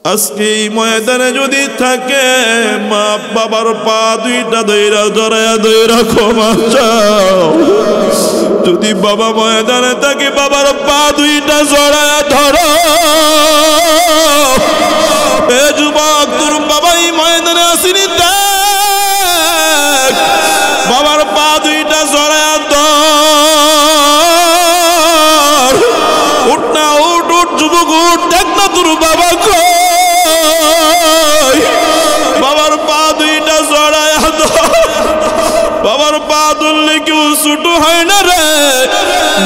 আজকে এই ময়দানে যদি থাকে মা বাবার পা দুইটা দইরা জড়ায়া দইরা ক্ষমা চাও। যদি বাবা ময়দানে থাকে বাবার পা দুইটা জড়ায়া ধরো। এ যুবক তোর বাবাই ময়দানে আসেনি, দেখ বাবার পা দুইটা জড়ায়া ধর। উঠ না, উঠ উঠ যুবক উঠ, দেখ না তোর বাবা কই। বাবার পা দুইটা জড়ায়া ধর। বাবার পা ধরলে কেউ ছোট হয় না রে।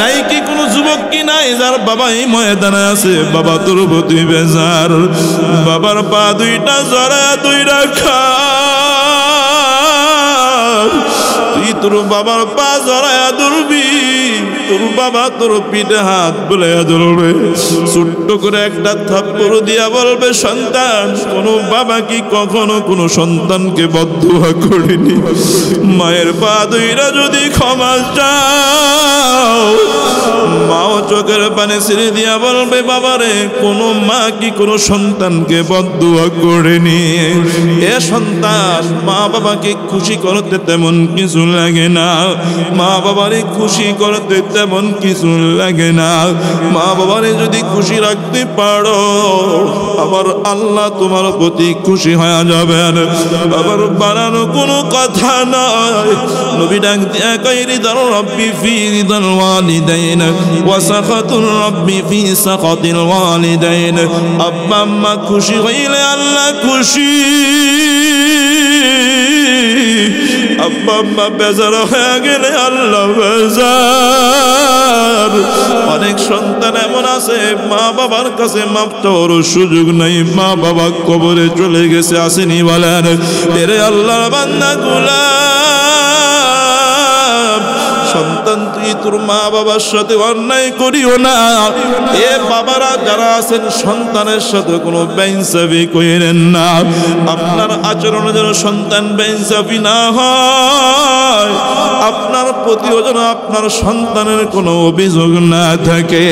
নাই কি কোনো যুবক কি নাই যার বাবা এই ময়দানে আছে, বাবা তোর প্রতি বেজার। বাবার পা দুইটা জড়ায়া দুই রাখা। তুই তোর বাবার পা জড়ায়া ধরবি, তোর বাবা তোর পিঠে হাত বুলাইয়া ধরবে। ছোট্ট করে একটা থাপ্পড় দিয়া বলবে, সন্তান কোনো বাবা কি কখনো কোনো সন্তানকে বদদুয়া করেনি? মায়ের পা দুইরা যদি ক্ষমা চাও, মাও চোখের পানি ছেড়ে দিয়া বলবে, বাবারে কোনো মা কি কোনো সন্তানকে বদদুয়া করেনি? এ সন্তান, মা বাবাকে খুশি করতে তেমন কিছু লাগে না, মা বাবারে খুশি করতে তেমন কিছু লাগে না। মা বাবারে যদি খুশি রাখতে পারো, আবার আল্লাহ তোমার প্রতি খুশি হয়ে যাবেন। আবার বানানো কোনো কথা নয়। নবী ডাক দিয়া কয়, রিদাল রাব্বি ফি রিদাল ওয়ালিদাইন ওয়া সাখাতুর রাব্বি ফি সাখাতিল ওয়ালিদাইন। আব্বা আম্মা খুশি হইলে আল্লাহ খুশি, আব্বা আম্মা বেজার হয়ে গেলে আল্লাহ বেজার। অনেক সন্তান এমন আছে মা বাবার কাছে মাপ চাওয়ার সুযোগ নাই, মা বাবা কবরে চলে গেছে, আসেনি বলেন? এরে আল্লাহর বান্দা গোলাম, সন্তান তুই তোর মা বাবার সাথে অন্যায় করিও না। এ বাবারা যারা আছেন সন্তানের সাথে কোনো বেইনসাফি করেন না। আপনার আচরণে যেন সন্তান বেইনসাফি না হয়, আপনার প্রতিও যেন আপনার সন্তানের কোনো অভিযোগ না থাকে।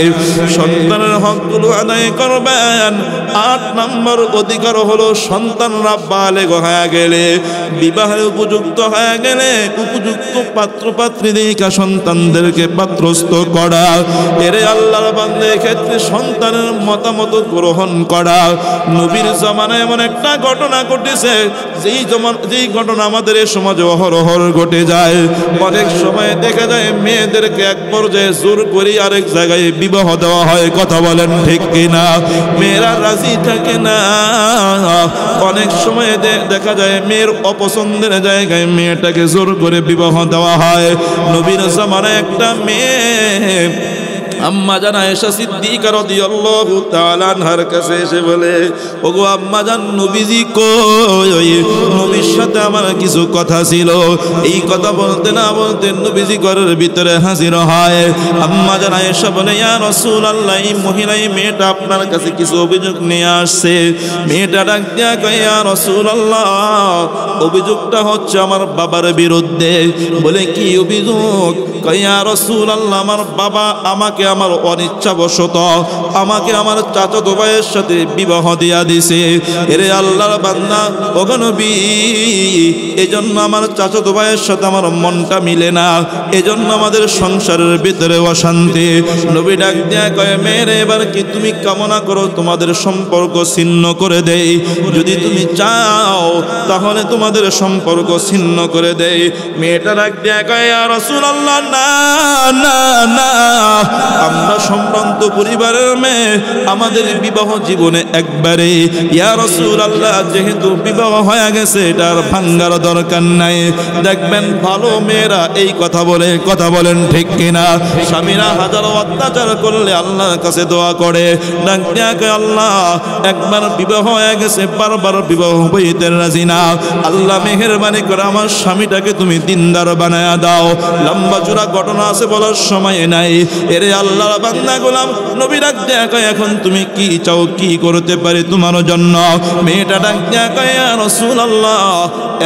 সন্তানের হকগুলো আদায় করবেন। 8 নম্বর অধিকার হলো সন্তানরা বালেগ হয়ে গেলে, বিবাহের উপযুক্ত হয়ে গেলে উপযুক্ত পাত্র পাত্রী দেখা সন্তানদেরকে পাত্রস্থ করা। এরে আল্লাহর বান্দা, ক্ষেত্রে সন্তানের মতামত গ্রহণ করা। নবীর জামানায় এমন একটা ঘটনা ঘটেছে, যেই ঘটনা আমাদের এই সমাজে অহরহ ঘটে যায়। অনেক সময় দেখা যায় মেয়েদেরকে এক পর্যায়ে জোর করে আরেক জায়গায় বিবাহ দেওয়া হয়। কথা বলেন ঠিক কিনা? মেয়েরা রাজি থাকে না। অনেক সময় দেখা যায় মেয়ের অপছন্দের জায়গায় মেয়েটাকে জোর করে বিবাহ দেওয়া হয়। নবীর জামানায় একটা মেয়ে আম্মা জান আয়েশা সিদ্দিকা রাদিয়াল্লাহু তাআলা আনহার কাছে এসে বলে, ওগো আম্মা জান, নবীজি কই? নবীর সাথে আমার কিছু কথা ছিল। এই কথা বলতে না বলতে নবীজি ঘরের ভিতরে হাজির হয়। আম্মা জান আয়েশা বলে, ইয়া রাসূলুল্লাহ, এই মহিলা, এই মেয়েটা আপনার কাছে কিছু অভিযোগ নিয়ে আসছে। মেয়েটা ডাক দিয়া কয়, ইয়া রাসূলুল্লাহ, অভিযোগটা হচ্ছে আমার বাবার বিরুদ্ধে। বলে, কি অভিযোগ? কয়, ইয়া রাসূলুল্লাহ, আমার বাবা আমাকে আমার অনিচ্ছাবশত আমাকে আমার চাচাতো ভাইয়ের সাথে বিবাহ দিয়া দিছে। এরে আল্লাহর বান্দা, ওগো নবী, এজন্য আমার চাচাতো ভাইয়ের সাথে আমার মনটা মিলে না, এজন্য আমাদের সংসারের ভিতরে অশান্তি। নবী ডাক দিয়া কয়, মেয়েরে, এবার কি তুমি কামনা করো তোমাদের সম্পর্ক ছিন্ন করে দেই? যদি তুমি চাও তাহলে তোমাদের সম্পর্ক ছিন্ন করে দেই। মেয়েটা ডাক দিয়া কয়, ইয়া রাসূলুল্লাহ, না না না, আমরা সম্ভ্রান্ত পরিবারের মেয়ে, আমাদের বিবাহ জীবনে একবারে। ইয়া রাসূলুল্লাহ, যেহেতু বিবাহ হয়ে গেছে এটার ভাঙ্গার দরকার নাই। দেখবেন ভালো মেয়েরা এই কথা বলে, কথা বলেন ঠিক কিনা? স্বামীরা হাজারো অত্যাচার করলে আল্লাহর কাছে দোয়া করে, ডাক দিয়া কয়, আল্লাহ, একবার বিবাহ হয়ে গেছে, বারবার বিবাহ হইতে রাজি না। আল্লাহ মেহেরবানি করে আমার স্বামীটাকে তুমি দিনদার বানায়া দাও। লম্বা চূড়া ঘটনা আছে, বলার সময় নাই। এরে আল্লাহর বান্দা গোলাম, নবী ডাক দিয়া কয়, এখন তুমি কি চাও, কি করতে পারি তোমার জন্য? মেয়েটা ডাক দিয়া কয়, ইয়া রাসূলুল্লাহ,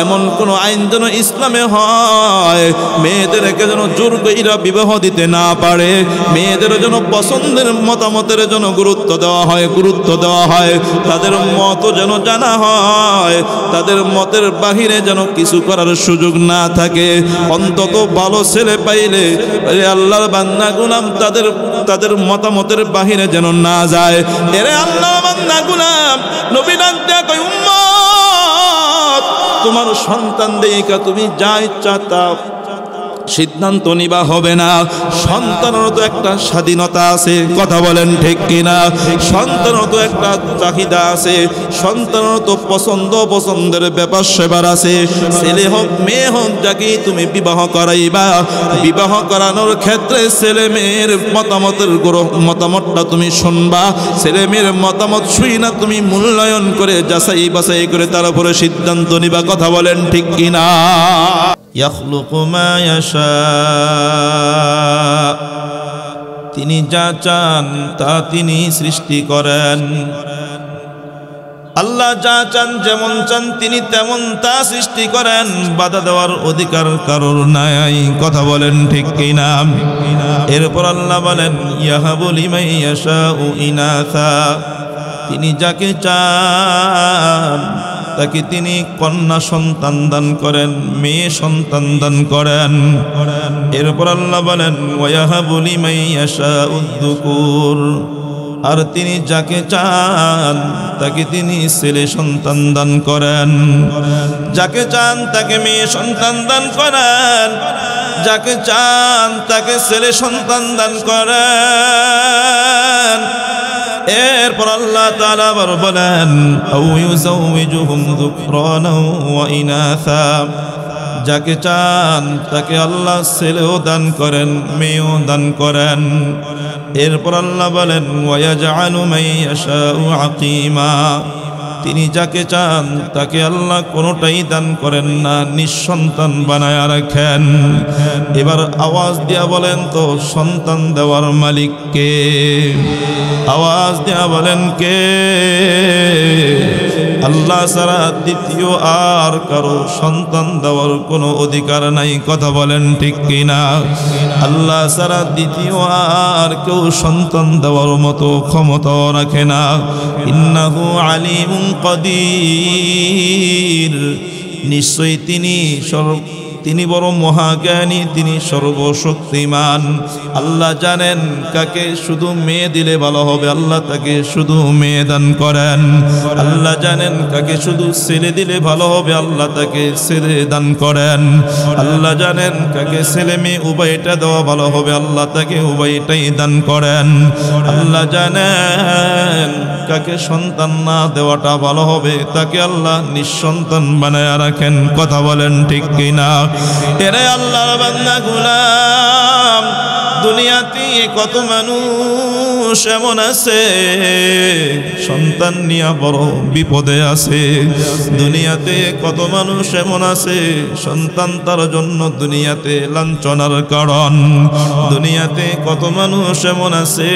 এমন কোন আইন যেন ইসলামে হয় মেয়েদেরকে যেন জোর কইরা বিবাহ দিতে না পারে, মেয়েদের যেন পছন্দের মতামতের যেন গুরুত্ব দেওয়া হয়, তাদের মত যেন জানা হয়, তাদের মতের বাহিরে যেন কিছু করার সুযোগ না থাকে। অন্তত ভালো ছেলে পাইলে আল্লাহর বান্দা গোলাম তাদের মতামতের বাহিরে যেন না যায়। এরে আল্লাহর বান্দা গোলাম নবী ডাক দেয়া কই উম্মত তোমার সন্তান দেইকা তুমি যা ইচ্ছা তা সিদ্ধান্ত নিবা হবে না। সন্তানেরও তো একটা স্বাধীনতা আছে, কথা বলেন ঠিক কিনা? সন্তানেরও তো একটা চাহিদা আছে, সন্তানেরও তো পছন্দের ব্যাপার সেবার আছে। ছেলে হোক মেয়ে হোক যাকে তুমি বিবাহ করাইবা, বিবাহ করানোর ক্ষেত্রে ছেলে মেয়ের মতামতটা তুমি শুনবা। ছেলে মেয়ের মতামত শুই না তুমি মূল্যায়ন করে যাচাই বাছাই করে তার উপরে সিদ্ধান্ত নিবা, কথা বলেন ঠিক কিনা? ইয়াখলুকু মা ইয়াশা, তিনি যা চান তা তিনি সৃষ্টি করেন। আল্লাহ যা চান যেমন চান তিনি তেমন তা সৃষ্টি করেন, বাধা দেওয়ার অধিকার কারোর নাই, কথা বলেন ঠিক কিনা? এরপর আল্লাহ বলেন ইয়াহাবু লিমান ইয়াশাউ ইনাসা, তিনি যাকে চান তাকে তিনি কন্যা সন্তান দান করেন, মেয়ে সন্তান দান করেন। এরপর আল্লাহ বলেন ওয়াহাবু লিমান ইয়াশাউ যুকুর, আর তিনি যাকে চান তাকে তিনি ছেলে সন্তান দান করেন। যাকে চান তাকে মেয়ে সন্তান দান করেন, যাকে চান তাকে ছেলে সন্তান দান করেন। এরপর আল্লাহ তাআলা আবার বলেন আও ইউযাউযুহুম যুকরানা ওয়া ইনাসা, যাকে চান তাকে আল্লাহ ছেলেও দান করেন মেয়েও দান করেন। এরপর আল্লাহ বলেন ওয়ায়াজআলু মান ইয়াশাউ আকীমা, তিনি যাকে চান তাকে আল্লাহ কোনোটাই দান করেন না, নিঃসন্তান বানায়া রাখেন। এবার আওয়াজ দিয়া বলেন তো সন্তান দেওয়ার মালিক কে? আওয়াজ দিয়া বলেন কে? আল্লাহ ছাড়া দ্বিতীয় আর কারো সন্তান দেওয়ার কোনো অধিকার নাই, কথা বলেন ঠিক কিনা? আল্লাহ ছাড়া দ্বিতীয় আর কেউ সন্তান দেওয়ার মতো ক্ষমতাও রাখে না। ইন্নাহু আলিমুন কাদির, নিশ্চয়ই তিনি বড় মহাজ্ঞানী, তিনি সর্বশক্তিমান। আল্লাহ জানেন কাকে শুধু মেয়ে দিলে ভালো হবে, আল্লাহ তাকে শুধু মেয়ে দান করেন। আল্লাহ জানেন কাকে শুধু ছেলে দিলে ভালো হবে, আল্লাহ তাকে ছেলে দান করেন। আল্লাহ জানেন কাকে ছেলে মেয়ে উভয়টা দেওয়া ভালো হবে, আল্লাহ তাকে উভয়টাই দান করেন। আল্লাহ জানেন কাকে সন্তান না দেওয়াটা ভালো হবে, তাকে আল্লাহ নিঃসন্তান বানায়া রাখেন, কথা বলেন ঠিক কিনা? এরে আল্লাহর বান্দা গোলাম, দুনিয়াতে কত মানুষ এমন আছে সন্তান নিয়ে বড় বিপদে আছে। দুনিয়াতে কত মানুষ এমন আছে সন্তান তার জন্য দুনিয়াতে লাঞ্ছনার কারণ। দুনিয়াতে কত মানুষ এমন আছে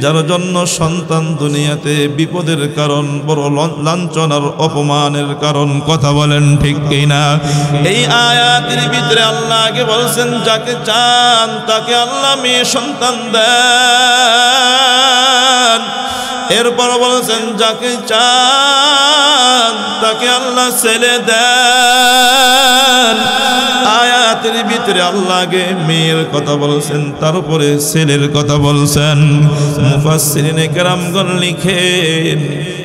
যার জন্য সন্তান দুনিয়াতে বিপদের কারণ, বড় লাঞ্ছনার অপমানের কারণ, কথা বলেন ঠিক কিনা? এই আয়াতের ভিতরে আল্লাহ আগে বলছেন যাকে চান তাকে আল্লাহ মেয়ে সন্তান দেন। এরপর বলছেন যাকে চান তাকে আল্লাহ ছেলে দেন। আয়াতের ভিতরে আল্লাহ আগে মেয়ের কথা বলছেন, তারপরে ছেলের কথা বলছেন। মুফাসসিরিনে কেরামগণ লিখেন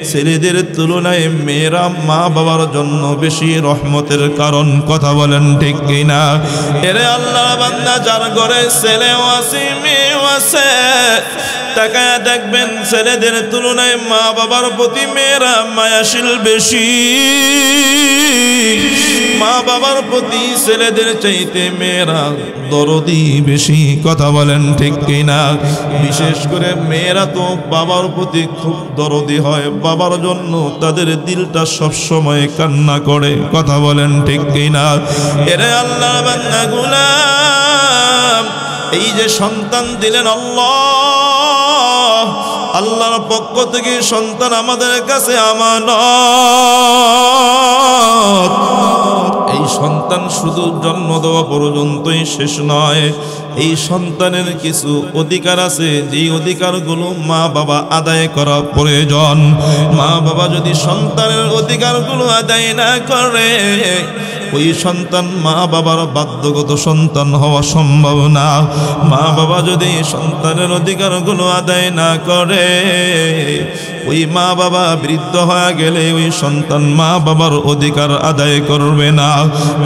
ছেলেদের তুলনায় মেয়েরা মা বাবার জন্য বেশি রহমতের কারণ, কথা বলেন ঠিক কিনা? এরে আল্লাহ বান্দা যার ঘরে ছেলেও আছে মেয়েও আছে, তাকায় দেখবেন ছেলেদের তুলনায় মা বাবার প্রতি মেয়েরা মায়াশীল বেশি। মা বাবার প্রতি ছেলেদের চাইতে মেয়েরা দরদি বেশি, কথা বলেন ঠিক কিনা? বিশেষ করে মেয়েরা তো বাবার প্রতি খুব দরদি হয়, বাবার জন্য তাদের দিলটা সব সময় কান্না করে, কথা বলেন ঠিক কিনা? এরে আল্লাহ বান্দা গোলাম, এই যে সন্তান দিলেন আল্লাহ, আল্লাহর পক্ষ থেকে সন্তান আমাদের কাছে আমানত। এই সন্তান শুধু জন্ম দেওয়া পর্যন্তই শেষ নয়, এই সন্তানের কিছু অধিকার আছে, যেই অধিকারগুলো মা বাবা আদায় করা প্রয়োজন। মা বাবা যদি সন্তানের অধিকারগুলো আদায় না করে, ওই সন্তান মা বাবার বাধ্যগত সন্তান হওয়া সম্ভব না। মা বাবা যদি সন্তানের অধিকারগুলো আদায় না করে, ওই মা বাবা বৃদ্ধ হয়ে গেলে ওই সন্তান মা বাবার অধিকার আদায় করবে না।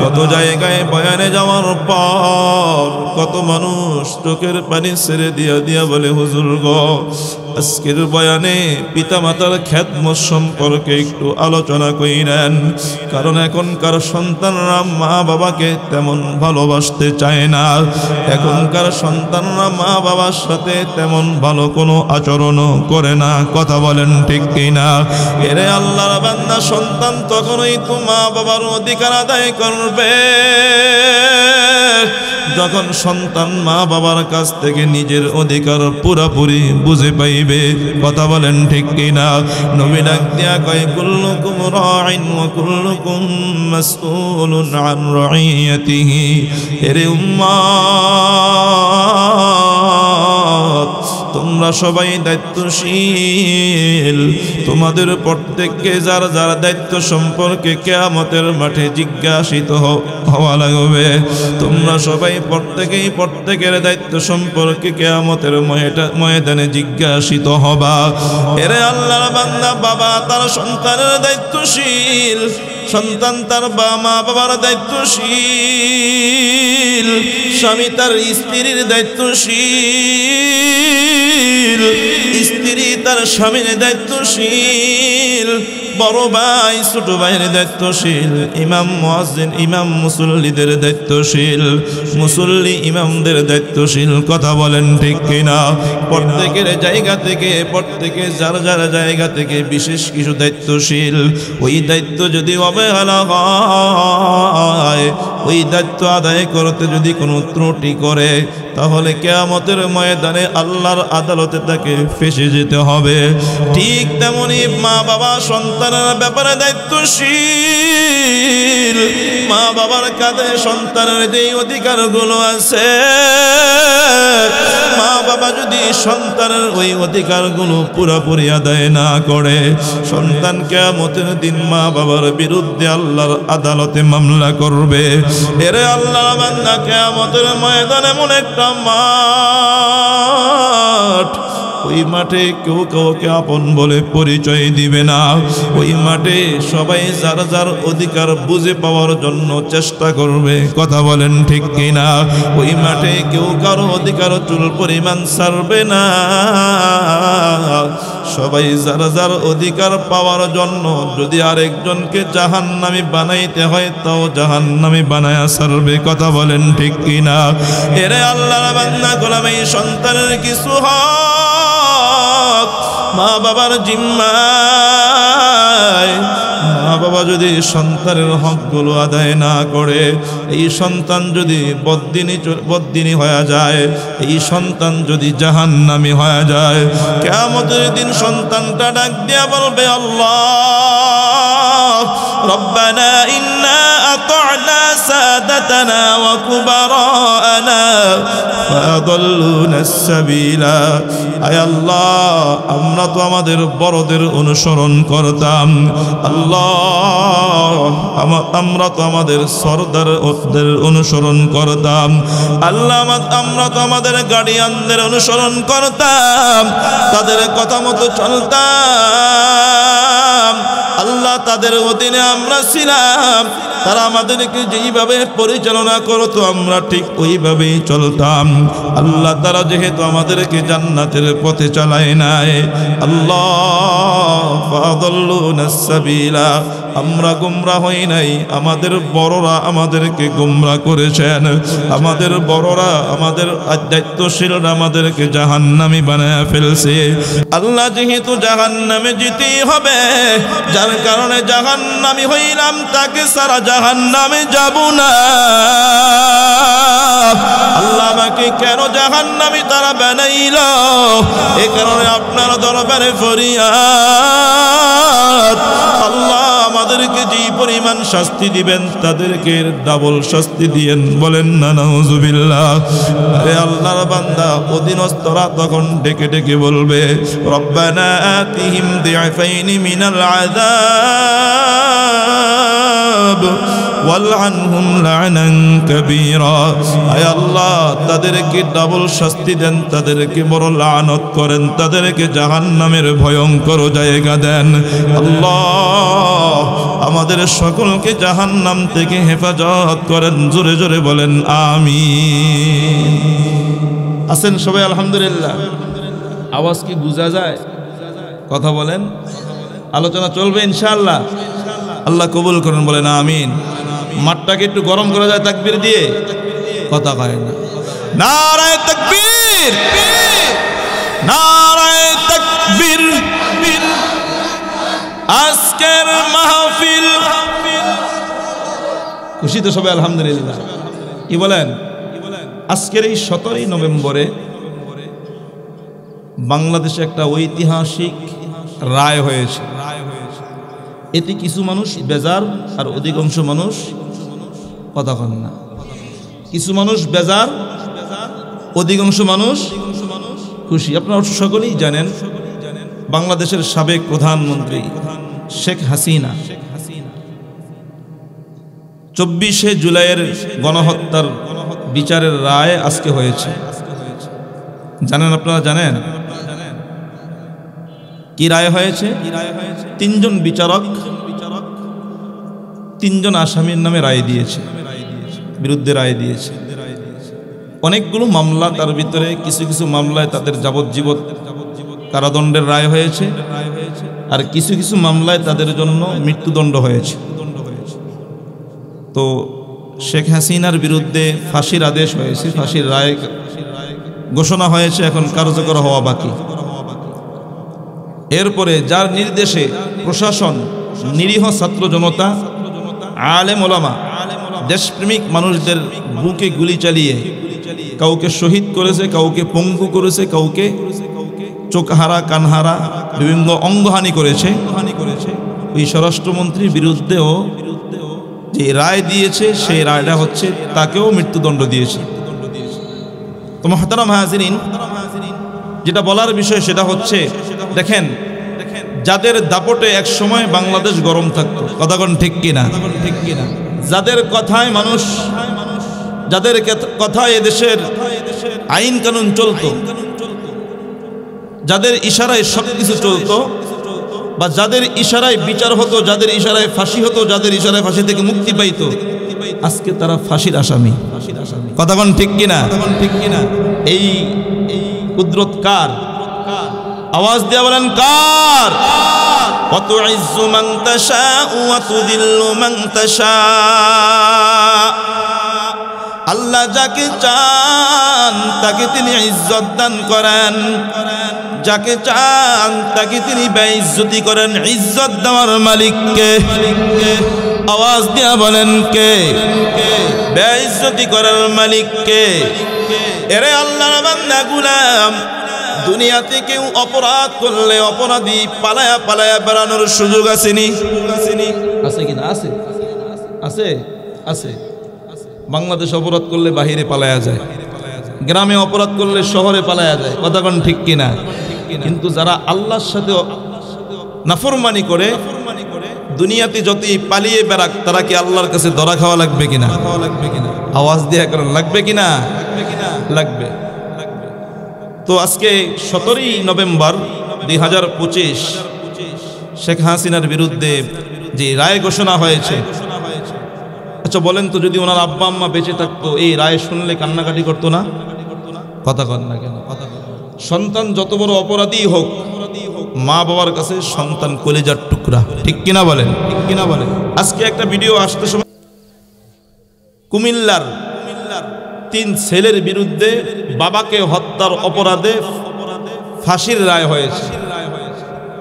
কত জায়গায় বয়ানে যাওয়ার পর কত মানুষ চোখের পানি ছেড়ে দিয়া দিয়া বলে, হুজুর গো, আজকের বয়ানে পিতামাতার খেদমত সম্পর্কে একটু আলোচনা কইরেন। কারণ এখনকার সন্তানরা মা বাবাকে তেমন ভালোবাসতে চায় না, এখনকার সন্তানরা মা বাবার সাথে তেমন ভালো কোনো আচরণও করে না। কথা বলেন ঠিক কিনা? এরে আল্লাহর বান্দা, সন্তান তখনই তো মা বাবার অধিকার আদায় করবে যখন সন্তান মা বাবার কাছ থেকে নিজের অধিকার পুরোপুরি বুঝে পাইবে। কথা বলেন ঠিক কিনা? নবী ডাক দিয়া কয়, কুল্লুকুম রাইন ওয়া কুল্লুকুম মাসউলুন আন রাইয়াতিহি। এরে উম্মত, তোমরা সবাই দায়িত্বশীল, তোমাদের প্রত্যেককে যার যার দায়িত্ব সম্পর্কে কিয়ামতের মাঠে জিজ্ঞাসিত হওয়া লাগবে। তোমরা সবাই প্রত্যেকেই প্রত্যেকের দায়িত্ব সম্পর্কে কিয়ামতের ময়দানে জিজ্ঞাসিত হবা। এরে আল্লাহর বান্দা, বাবা তার সন্তানের দায়িত্বশীল, সন্তান তার মা বাবার দায়িত্বশীল, স্বামী তার স্ত্রীর দায়িত্বশীল, স্ত্রী তার স্বামীর দায়িত্বশীল, বড় ভাই ছোট ভাইয়ের দায়িত্বশীল, ইমাম মুয়াজ্জিন ইমাম মুসল্লিদের দায়িত্বশীল, মুসল্লি ইমামদের দায়িত্বশীল। কথা বলেন ঠিক কিনা? প্রত্যেকের জায়গা থেকে, প্রত্যেকে যার যার জায়গা থেকে বিশেষ কিছু দায়িত্বশীল। ওই দায়িত্ব যদি অবহেলা হয়, ওই দায়িত্ব আদায় করতে যদি কোনো ত্রুটি করে, তাহলে কিয়ামতের ময়দানে আল্লাহর আদালতে তাকে ফেঁসে যেতে হবে। ঠিক তেমনি মা বাবা সন্তানের ব্যাপারে দায়িত্বশীল। মা বাবার কাঁধে সন্তানের যে অধিকারগুলো আছে, মা বাবা যদি সন্তানের ওই অধিকারগুলো পুরোপুরি আদায় না করে, সন্তান কিয়ামতের দিন মা বাবার বিরুদ্ধে আল্লাহর আদালতে মামলা করবে। এরে আল্লাহর বান্দা, কিয়ামতের ময়দানে এমন একটা মাঠ, ওই মাঠে কেউ কাউকে আপন বলে পরিচয় দিবে না। ওই মাঠে সবাই যার যার অধিকার বুঝে পাওয়ার জন্য চেষ্টা করবে। কথা বলেন ঠিক কিনা? ওই মাঠে কেউ কারো অধিকার চুল পরিমাণ ছাড়বে না। সবাই যার যার অধিকার পাওয়ার জন্য যদি আরেকজনকে জাহান্নামী বানাইতে হয়, তাও জাহান্নামী বানায়া ছাড়বে। কথা বলেন ঠিক কিনা? এরে আল্লাহর বান্দা, গোলাম, এই সন্তানের কিছু হক মা বাবার জিম্মায়। মা বাবা যদি সন্তানের হকগুলো আদায় না করে, এই সন্তান যদি বদ্দিনী হয়ে যায়, এই সন্তান যদি জাহান্নামী হয়ে যায়, কিয়ামতের দিন সন্তানটা ডাক দিয়া বলবে, আল্লাহ রব্বানা ইন্না আতা'না সাদাতানা ওয়া কুবারানা ফাআদাল্লুনা আস-সাবিলা। আয় আল্লাহ, আমরা তো আমাদের বড়দের অনুসরণ করতাম, আল্লাহ আমরা তো আমাদের সরদারদের অনুসরণ করতাম, আল্লাহ আমরা তো আমাদের গার্ডিয়ানদের অনুসরণ করতাম, তাদের কথা মতো চলতাম। আল্লাহ, তাদের অধীনে আমরা ছিলাম, তারা আমাদেরকে যেইভাবে পরিচালনা করতো আমরা ঠিক ওইভাবেই চলতাম। আল্লাহ, তারা যেহেতু আমাদেরকে জান্নাতের পথে চালায় নাই, আল্লাহ ফাদাল্লুনা সাবিলা, আমরা গোমরা হই নাই, আমাদের বড়রা আমাদেরকে গোমরা করেছেন। আমাদের বড়রা, আমাদের দায়িত্বশীলরা আমাদেরকে জাহান্নামী বানায় ফেলছে। আল্লাহ, যেহেতু জাহান্নামে যেতেই হবে, যার কারণে জাহান্নামী হইলাম, তাকে সারা জাহান্নামে যাব না। আল্লাহ, আমাকে কেন জাহান্নামী তারা বানাইল? এ কারণে আপনার দরবারে ফরিয়াদ, আল্লাহ আমাদেরকে আপনি যে পরিমাণ শাস্তি দিবেন তাদেরকে ডাবল শাস্তি দিয়েন। বলেন না নাউজুবিল্লাহ। আরে আল্লাহর বান্দা অধীনস্থরা তখন ডেকে ডেকে বলবে, রব্বানা আতিহিম দিআফাইনি মিনাল আযাব ওয়ালআনহুম লা'নান কাবীরা। আয় আল্লাহ, তাদেরকে ডাবল শাস্তি দেন, তাদেরকে বড় লানত করেন, তাদেরকে জাহান্নামের ভয়ঙ্কর জায়গা দেন। আল্লাহ আমাদের সকলকে জাহান্নাম থেকে হেফাজত করেন। জোরে জোরে বলেন আমিন। আছেন সবাই আলহামদুলিল্লাহ? আওয়াজ কি বোঝা যায়? কথা বলেন। আলোচনা চলবে ইনশাআল্লাহ। আল্লাহ কবুল করেন। বলেন আমিন। মাঠটাকে একটু গরম করা যায় তাকবীর দিয়ে? কথা কয় না। নারায়ে তাকবীর, নারায়ে তাকবীর। আজকের মাহফিল খুশি তো সবাই আলহামদুলিল্লাহ? কি বলেন? আজকের এই 17ই নভেম্বরে বাংলাদেশে একটা ঐতিহাসিক রায় হয়েছে। এতে কিছু মানুষ বেজার আর অধিকাংশ মানুষ কথা কন না। কিছু মানুষ বেজার, অধিকাংশ মানুষ খুশি। আপনারা সকলেই জানেন বাংলাদেশের সাবেক প্রধানমন্ত্রী শেখ হাসিনা 24শে জুলাইয়ের গণহত্যার বিচারের রায় আজকে হয়েছে। জানেন? আপনারা জানেন কি রায় হয়েছে? 3 জন বিচারক 3 জন আসামির নামে রায় দিয়েছে, বিরুদ্ধে রায় দিয়েছে। অনেকগুলো মামলা, তার ভিতরে কিছু কিছু মামলায় তাদের যাবজ্জীবন কারাদণ্ডের রায় হয়েছে, আর কিছু কিছু মামলায় তাদের জন্য মৃত্যুদণ্ড হয়েছে। তো শেখ হাসিনার বিরুদ্ধে ফাঁসির আদেশ হয়েছে, ফাঁসির রায় ঘোষণা হয়েছে, এখন কার্যকর হওয়া বাকি। এরপরে যার নির্দেশে প্রশাসন নিরীহ ছাত্র জনতা, আলেম ওলামা, দেশপ্রেমিক মানুষদের বুকে গুলি চালিয়ে কাউকে শহীদ করেছে, কাউকে পঙ্গু করেছে, কাউকে চোখহারা কানহারা বিভিন্ন অঙ্গহানি করেছে, ওই স্বরাষ্ট্রমন্ত্রীর বিরুদ্ধেও যে রায় দিয়েছে সেই রায়টা হচ্ছে তাকেও মৃত্যুদণ্ড দিয়েছে। তো মুহতারাম হাজিরিন, যেটা বলার বিষয় সেটা হচ্ছে, দেখেন যাদের দাপটে এক সময় বাংলাদেশ গরম থাকতো, কথা কোন ঠিক কিনা? যাদের কথায় মানুষ, যাদের কথায় এদেশের আইন কানুন চলতো, যাদের ইশারায় সবকিছু চলতো, বা যাদের ইশারায় বিচার হতো, যাদের ইশারায় ফাঁসি হতো, যাদের ইশারায় ফাঁসি থেকে মুক্তি পাইতো, আজকে তারা ফাঁসির আসামি। কথা কোন ঠিক কিনা? এই কুদরত কার? আওয়াজ দিয়ে বলেন কার? ওয়া তুইজ্জু মান তাশাউ ওয়া তুযিল্লু মান তাশাউ। আল্লাহ যাকে চান তাকে তিনি ইজ্জত দান করেন, যাকে চান তাকে তিনি বেইজ্জতি করেন। ইজ্জত দেওয়ার মালিক কে? আওয়াজ দিয়া বলেন কে? বেইজ্জতি করার মালিক কে? এরে আল্লাহর বান্দা গোলাম, দুনিয়াতে কেউ অপরাধ করলে অপরাধী পালায়া পালায়া বেড়ানোর সুযোগ আসেনি? আছে কিনা? আছে, আছে, আছে। বাংলাদেশ অপরাধ করলে বাহিরে পালায়া যায়, গ্রামে অপরাধ করলে শহরে পালায়া যায়। কথা কোন ঠিক কিনা? কিন্তু যারা আল্লাহর সাথে নাফরমানি করে দুনিয়াতে যতই পালিয়ে বেড়াক, তারা কি আল্লাহর কাছে ধরা খাওয়া লাগবে কিনা? আওয়াজ দিয়ে করেন লাগবে কিনা? লাগবে। তো আজকে 17ই নভেম্বর 2025 শেখ হাসিনার বিরুদ্ধে যে রায় ঘোষণা হয়েছে, আচ্ছা বলেন তো, যদি ওনার আব্বা আম্মা বেঁচে থাকতো এই রায় শুনলে কান্নাকাটি করতো না? কথা কন না কেন? সন্তান যত বড় অপরাধী হোক, মা বাবার কাছে সন্তান কলিজার টুকরা। ঠিক কিনা বলেন? আজকে একটা ভিডিও আসতে সময় কুমিল্লার 3 ছেলের বিরুদ্ধে বাবাকে হত্যার অপরাধে ফাঁসির রায় হয়েছে।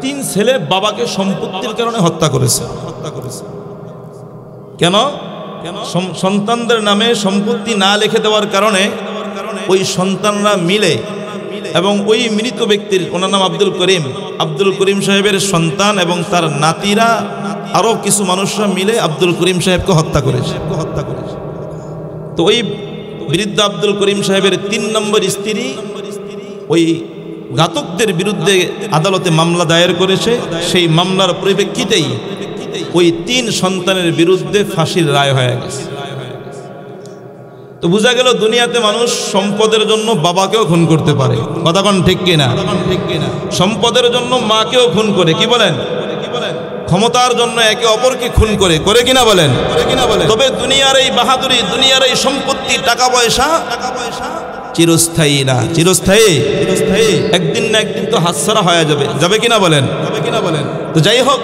3 ছেলে বাবাকে সম্পত্তির কারণে হত্যা করেছে। কেন? সন্তানদের নামে সম্পত্তি না লিখে দেওয়ার কারণে ওই সন্তানরা মিলে এবং ওই মৃত ব্যক্তির, ওনার নাম আব্দুল করিম সাহেবের সন্তান এবং তার নাতিরা আরও কিছু মানুষরা মিলে আব্দুল করিম সাহেবকে হত্যা করেছে। তো ওই বৃদ্ধ আব্দুল করিম সাহেবের 3 নম্বর স্ত্রী ওই ঘাতকদের বিরুদ্ধে আদালতে মামলা দায়ের করেছে। সেই মামলার পরিপ্রেক্ষিতেই ওই 3 সন্তানের বিরুদ্ধে ফাঁসির রায় হয়ে গেছে। তো বোঝা গেল দুনিয়াতে মানুষ সম্পদের জন্য বাবাকেও খুন করতে পারে। কথা কোন ঠিক কিনা? সম্পদের জন্য মাকেও খুন করে, কি বলেন? ক্ষমতার জন্য একে অপরকে খুন করে কিনা বলেন? তবে দুনিয়ার এই বাহাদুরি, দুনিয়ার এই সম্পত্তি, টাকা পয়সা চিরস্থায়ী না। চিরস্থায়ী একদিন না একদিন তো হাতছাড়া হয়ে যাবে কিনা বলেন? তো যাই হোক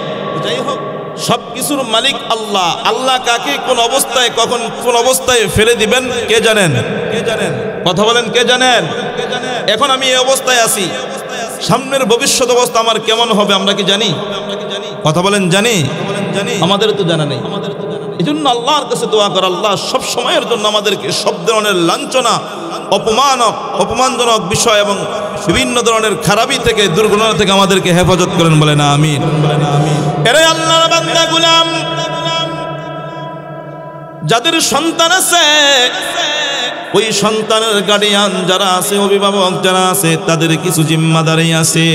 সবকিছুর মালিক আল্লাহ। আল্লাহ কাকে কোন অবস্থায় কখন কোন অবস্থায় ফেলে দিবেন কে জানেন? কথা বলেন, কে জানেন? এখন আমি এই অবস্থায় আছি, সামনের ভবিষ্যৎ অবস্থা আমার কেমন হবে আমরা কি জানি? কথা বলেন, জানি? আমাদের তো জানা নেই। এই জন্য আল্লাহর কাছে দোয়া কর, আল্লাহ সব সময়ের জন্য আমাদেরকে সব ধরনের লাঞ্ছনা, অপমানজনক বিষয় এবং বিভিন্ন ধরনের খারাপি থেকে, দুর্ঘটনা থেকে আমাদেরকে হেফাজত করেন, বলেন আমিন। এরে আল্লাহর বান্দা গোলাম, যাদের সন্তান আছে ওই সন্তানের গার্ডিয়ান যারা আছে, অভিভাবক যারা আছে, তাদের কিছু জিম্মাদারি আছে।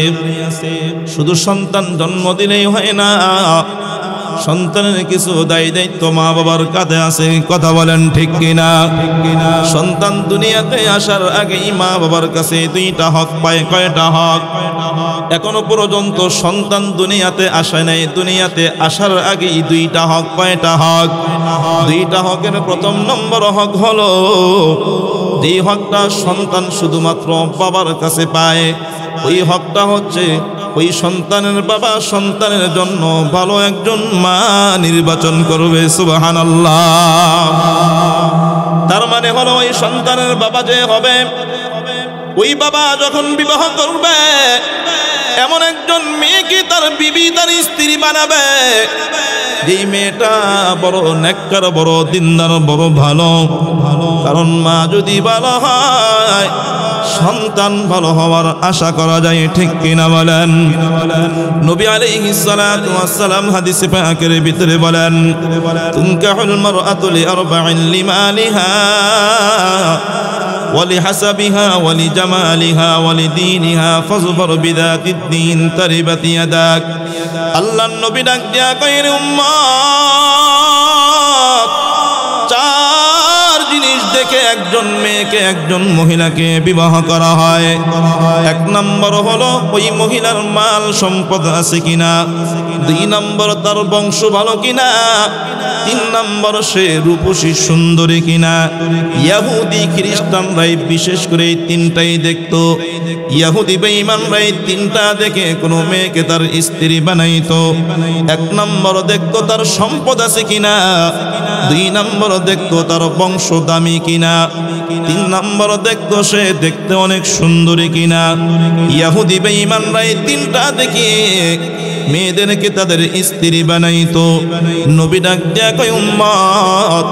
শুধু সন্তান জন্ম দিলেই হয় না, সন্তানের কিছু দায়িত্ব মা বাবার কাঁধে আছে। কথা বলেন ঠিক কিনা? সন্তান দুনিয়াতে আসার আগেই মা বাবার কাছে 2টা হক পায়। কয়টা হক? এখনো পর্যন্ত সন্তান দুনিয়াতে আসে নাই, দুনিয়াতে আসার আগেই 2টা হক। কয়টা হক? 2টা হকের প্রথম নম্বর হক হলো, যেই হকটা সন্তান শুধুমাত্র বাবার কাছে পায়, ওই হকটা হচ্ছে ওই সন্তানের বাবা সন্তানের জন্য ভালো একজন মা নির্বাচন করবে। সুবহানাল্লাহ। তার মানে হলো ওই সন্তানের বাবা যে হবে, ওই বাবা যখন বিবাহ করবে এমন একজন মেয়েকে তার বিবি, তার স্ত্রী বানাবে, যেই মেয়েটা বড় নেককার, বড় দিনদার, বড় ভালো। কারণ মা যদি ভালো হয় সন্তান ভালো হওয়ার আশা করা যায়, ঠিক কিনা বলেন? নবী আলাইহিস সালাতু ওয়াস সালাম হাদিসে পাকের ভিতরে বলেন, তুনকাহুল মারআতু লিআরবা'in লিমালিহা ولحسبها ولجمالها ولدينها فاصبر بذات الدين تربت يداك। আল্লাহর নবী ডাক দিয়া কইরে, উম্মত, 4 জিনিস দেখে একজন মেয়েকে, একজন মহিলাকে বিবাহ করা হয়। 1 নম্বর হলো ওই মহিলার মাল সম্পদ আছে কিনা, 2 নম্বর তার বংশ ভালো কিনা, 3 নম্বর সে রূপসী সুন্দরী কিনা। ইহুদি খ্রিস্টানরাই বিশেষ করে এই 3টাই দেখতো। ইহুদি বেঈমানরাই 3টা দেখে কোনো মেয়েকে তার স্ত্রী বানাইতো। 1 নম্বর দেখতো তার সম্পদ আছে কিনা, 2 নম্বর দেখতো তার বংশ দামি কিনা, 3 নম্বর দেখতো সে দেখতে অনেক সুন্দরী কিনা। ইহুদি বেঈমানরাই 3টা দেখে মেয়েদেরকে তাদের স্ত্রী বানাইতো। নবী ডাক দেয়া কয়, উম্মত,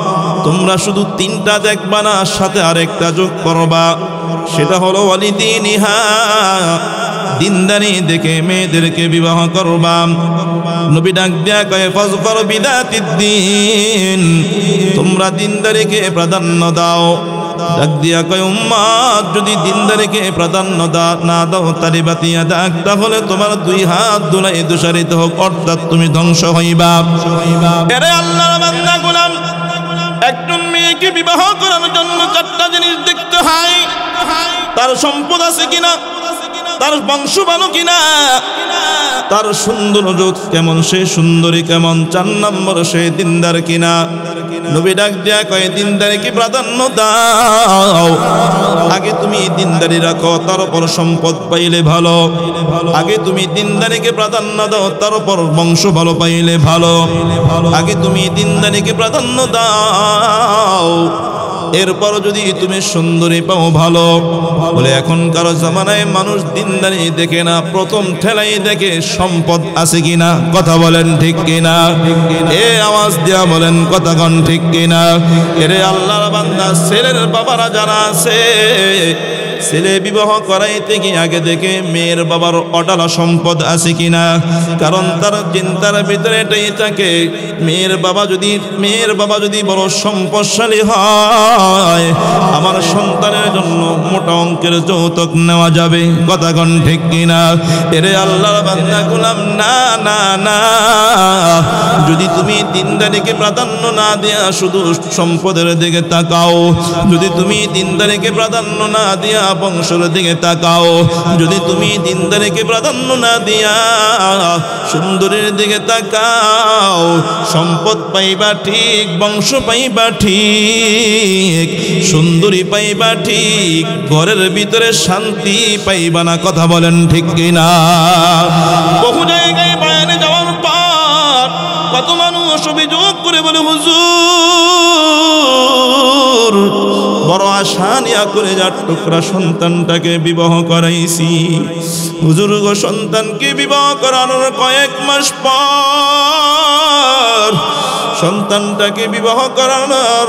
তোমরা শুধু 3টা দেখবা না, সাথে আরেকটা যোগ করবা, সেটা হলো ওয়ালিদিনিহা, দিনদারি দেখে মেয়েদেরকে বিবাহ করবা। নবী ডাক দেয়া কয়, ফাজফার বিদাতিদ্দিন, তোমরা দিনদারিকে প্রাধান্য দাও। ডাক দিয়া কয়, উম্মত, যদি দিনদারিকে প্রাধান্য না দাও তারিবাত ইয়াদাক, তাহলে তোমার 2 হাত দুলাই দোষারিত হোক, অর্থাৎ তুমি ধ্বংস হইবা। এরে আল্লাহর বান্দা গোলাম, একজন মেয়েকে বিবাহ করার জন্য 4টা জিনিস দেখতে হয়। তার সম্পদ আছে কিনা, তার বংশ ভালো কিনা, তার সৌন্দর্য কেমন, সে সুন্দরী কেমন, 4 নম্বর সে দিনদার কিনা। নবী ডাক দেয়া কয়, দিনদারিকে প্রাধান্য দাও। আগে তুমি দিনদারি রাখো, তার উপর সম্পদ পাইলে ভালো। আগে তুমি দিনদারিকে প্রাধান্য দাও, তার উপর বংশ ভালো পাইলে ভালো। আগে তুমি দিনদারিকে প্রাধান্য দাও, এরপর যদি তুমি সুন্দরী পাও ভালো। বলে এখনকার জামানায় মানুষ দিনদারি দেখে না, প্রথম ঠেলাই দেখে সম্পদ আছে কিনা। কথা বলেন ঠিক কিনা? এ আওয়াজ দিয়া বলেন কথা কোন ঠিক কিনা? এরে আল্লাহর বান্দা, ছেলের বাবারা যারা আছে ছেলে বিবাহ করাইতে গিয়ে আগে দেখে মেয়ের বাবার অটালা সম্পদ আছে কিনা, কারণ তার চিন্তার ভিতরে এটাই থাকে মেয়ের বাবা যদি বড় সম্পদশালী হয় আমার সন্তানের জন্য মোটা অঙ্কের যৌতুক নেওয়া যাবে। কথা কোন ঠিক কিনা? এরে আল্লাহর বান্দা গোলাম, না না না, যদি তুমি দিনদারিকে প্রাধান্য না দিয়া শুধু সম্পদের দিকে তাকাও, যদি তুমি দিনদারিকে প্রাধান্য না দিয়া বংশের দিকে তাকাও, যদি তুমি দিনদারিকে প্রাধান্য না দিয়া সুন্দরীর দিকে তাকাও, সম্পদ পাইবা ঠিক, বংশ পাইবা ঠিক, সুন্দরী পাইবা ঠিক, ঘরের ভিতরে শান্তি পাইবা না। কথা বলেন ঠিক কিনা? বহু জায়গায় বয়ানে যাওয়ার পর কত মানুষ অভিযোগ করে বলে, হুজুর বড় আশা নিয়া করে যার টুকরা সন্তানটাকে বিবাহ করাইছি, হুজুর গো সন্তানকে বিবাহ করানোর কয়েক মাস পর সন্তানটাকে বিবাহ করানোর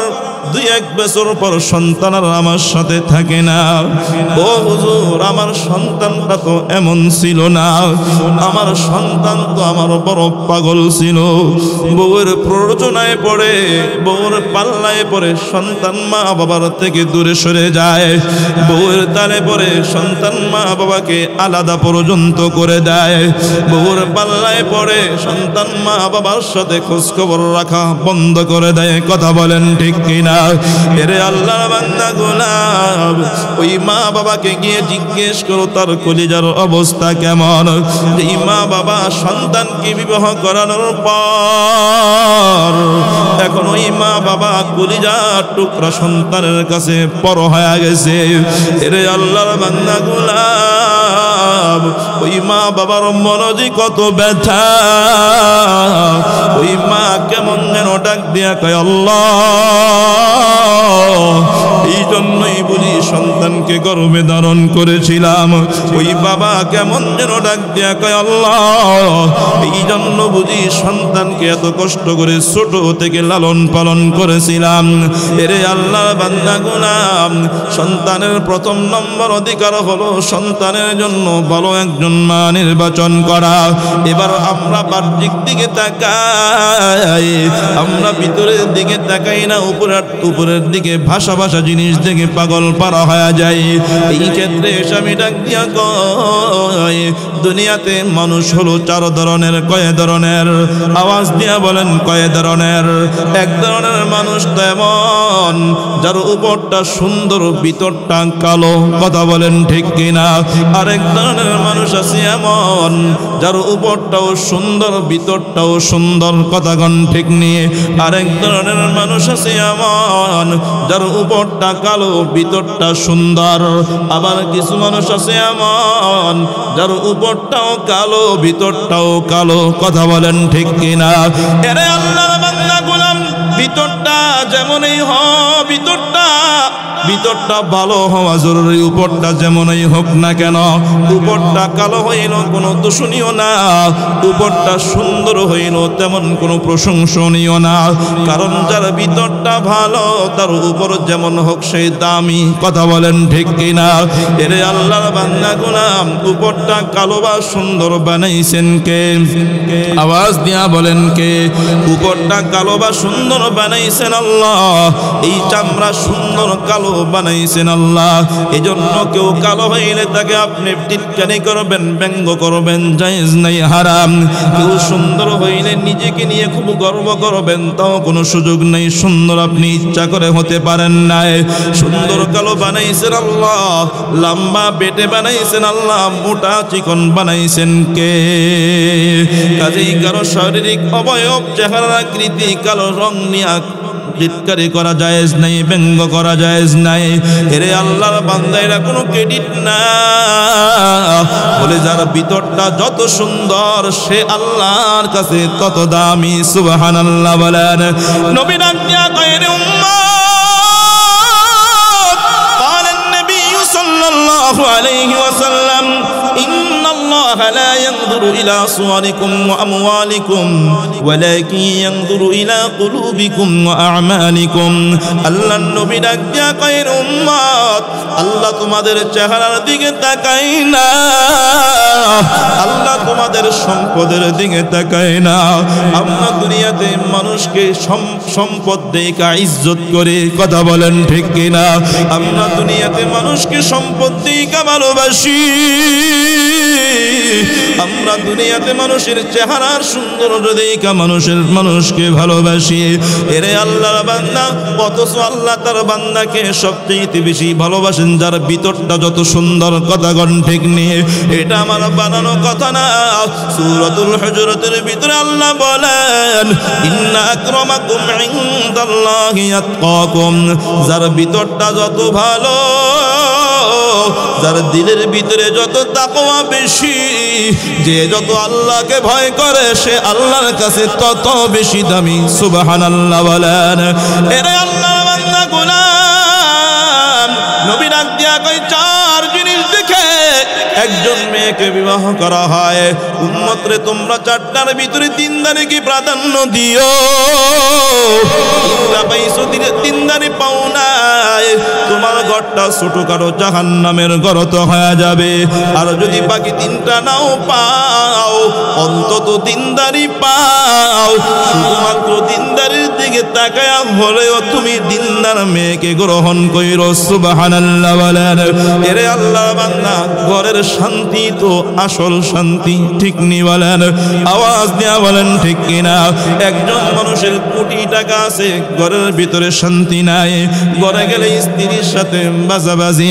2-1 বছর পর সন্তান আর আমার সাথে থাকে না। ও হুজুর আমার সন্তানটা তো এমন ছিল না, আমার সন্তান তো আমার বড় পাগল ছিল। বউয়ের প্ররোচনায় পড়ে, বউয়ের পাল্লায় পড়ে সন্তান মা বাবার থেকে দূরে সরে যায়, বউয়ের তালে পড়ে সন্তান মা বাবাকে আলাদা পর্যন্ত করে দেয়, বউয়ের পাল্লায় পড়ে সন্তান মা বাবার সাথে খোঁজ খবর রাখা বন্ধ করে দেয়। কথা বলেন ঠিক কিনা? এরে আল্লাহর বান্দা গোলাম, ওই মা বাবাকে গিয়ে জিজ্ঞেস করো তার কলিজার অবস্থা কেমন। এই মা বাবা সন্তানকে বিবাহ করানোর পর এখন ওই মা বাবা কলিজার টুকরা সন্তানের কাছে পর হয়ে গেছে। এরে আল্লাহর বান্দা গোলাম, ওই মা বাবার মনজি কত ব্যথা, ওই মা কেমন যেন ডাক দিয়া কয় আল্লাহ, এই জন্যই বুঝি সন্তানকে গর্ভে ধারণ করেছিলাম। ওই বাবা কেমন যেন ডাক দিয়া কয় আল্লাহ, এই জন্য বুঝি সন্তানকে এত কষ্ট করে ছোট থেকে লালন পালন করেছিলাম। এরে আল্লাহর বান্দা গোলাম, সন্তানের প্রথম নম্বর অধিকার হলো সন্তানের জন্য ভালো একজন মা নির্বাচন করা। এবার আমরা বাহ্যিক দিকে তাকাই, আমরা ভিতরের দিকে তাকাই না, উপরের দিকে ভাষা জিনিস দেখে পাগল পারা হয়ে যায়। এই ক্ষেত্রে স্বামী ডাক দিয়া কয়, দুনিয়াতে মানুষ হলো 4 ধরনের। কয় ধরনের? আওয়াজ দিয়া বলেন কয় ধরনের? এক ধরনের মানুষ তো এমন যার উপরটা সুন্দর ভিতরটা কালো। কথা বলেন ঠিক কিনা? আরেক ধরনের মানুষ আছে এমন যার উপরটাও সুন্দর ভিতরটাও সুন্দর। কথা গণ ঠিক নিয়ে। আরেক ধরনের মানুষ আছে এমন যার উপরটা কালো ভিতরটা সুন্দর। আবার কিছু মানুষ আছে এমন যার উপরটাও কালো ভিতরটাও কালো। কথা বলেন ঠিক কিনা? এরে আল্লাহর বান্দা গোলাম, ভিতরটা যেমনই হয়, ভিতরটা ভালো হওয়া জরুরি। উপরটা যেমনই হোক না কেন, উপরটা কালো হইল কোনো দূষণীয় না, উপরটা সুন্দর হইল তেমন কোনো প্রশংসনীয় না। কারণ যার ভিতরটা ভালো তার উপর যেমন হোক সেই দামি। কথা বলেন ঠিক কিনা? এরে আল্লাহর বান্দা গোলাম, উপরটা কালো বা সুন্দর বানাইছেন কে? আওয়াজ দিয়া বলেন কে? উপরটা কালো বা সুন্দর বানাইছেন আল্লাহ। এই চামড়া সুন্দর কালো বানাইছেন আল্লাহ। এই জন্য কেউ কালো হইলে তাকে আপনি টিটকারি করবেন, ব্যঙ্গ করবেন, জায়েজ নাই, হারাম। কেউ সুন্দর হইলে নিজেকে নিয়ে খুব গর্ব করবেন, তাও কোনো সুযোগ নেই। সুন্দর আপনি ইচ্ছা করে হতে পারেন না। সুন্দর কালো বানাইছেন আল্লাহ, লম্বা বেটে বানাইছেন আল্লাহ, মোটা চিকন বানাইছেন কে? কাজেই কারো শারীরিক অবয়ব, চেহারা, আকৃতি, কালো রং নিয়ে টিটকারি করা জায়েজ নাই, ব্যঙ্গ করা জায়েজ নাই। এরে আল্লাহর বান্দা, এরা কোনো ক্রেডিট না। বলে যার ভিতরটা যত সুন্দর সে আল্লাহর কাছে তত দামি। সুবহানাল্লাহ বলেন। নবী ডাক দিয়া কয়, রে উম্মত, قال النبي صلى الله عليه وسلم إن الله ইন্নাল্লাহা লা ইয়ানজুরু ইলা সুওয়ারিকুম ওয়া আমওয়ালিকুম ওয়ালাকিন ইয়ানজুরু ইলা কুলুবিকুম ওয়া আ'মালিকুম। আল্লাহর নবী ডাক দিয়া কয় উম্মত, আল্লাহ তোমাদের চেহারার দিকে তাকায় না, আল্লাহ তোমাদের সম্পদের দিকে তাকায় না। আমরা দুনিয়াতে মানুষকে সম্পদ দেখা ইজ্জত করে, কথা বলেন ঠিক কিনা? আমরা দুনিয়াতে মানুষকে সম্পদ দেখা ভালোবাসি, আমরা দুনিয়াতে মানুষের চেহারার সৌন্দর্য দেখা মানুষকে ভালোবাসি। এরে আল্লাহর বান্দা, অথচ আল্লাহ তার বান্দাকে সবচেয়ে বেশি ভালোবাসেন যার ভিতরটা যত সুন্দর, কথা গণ ঠিক নিয়ে। এটা আমার বানানো কথা না। সূরাতুল হুজুরাতের ভিতরে আল্লাহ বলেন ইন্না আকরামাকুম ইনদাল্লাহি আতকাকুম। যার ভিতরটা যত ভালো, যার দিলের ভিতরে যত তাকওয়া বেশি, যে যত আল্লাহকে ভয় করে সে আল্লাহর কাছে তত বেশি দামি। সুবহানাল্লাহ বলেন। এরে আল্লাহর বান্দা গোলাম, নবী ডাক দিয়া কই চার জিনিস দেখে একজন মেয়েকে বিবাহ করা হয়। উম্মত রে, তোমরা চারটার ভিতরে তিনদারিকে প্রাধান্য দিও। তিনটা পাইছো, তিনদারি পাও নাই, তোমার ঘরটা ছোটখাটো জাহান্নামের ঘর তো হয়ে যাবে। আর যদি বাকি তিনটা নাও পাও, অন্তত তিনদারি পাও। শুধুমাত্র তিনদারির দিকে তাকায়া হলেও তুমি দিনদার মেয়েকে গ্রহণ কইরো। সুবহানাল্লাহ বলেন। এরে আল্লাহর বান্দা, ঘরের শান্তি তো আসল শান্তি, ঠিক নি বলেন? আওয়াজ দিয়া বলেন ঠিক কিনা? একজন মানুষের কোটি টাকা আছে, ঘরের ভিতরে শান্তি নাই, ঘরে গেলে স্ত্রীর সাথে বাজাবাজি,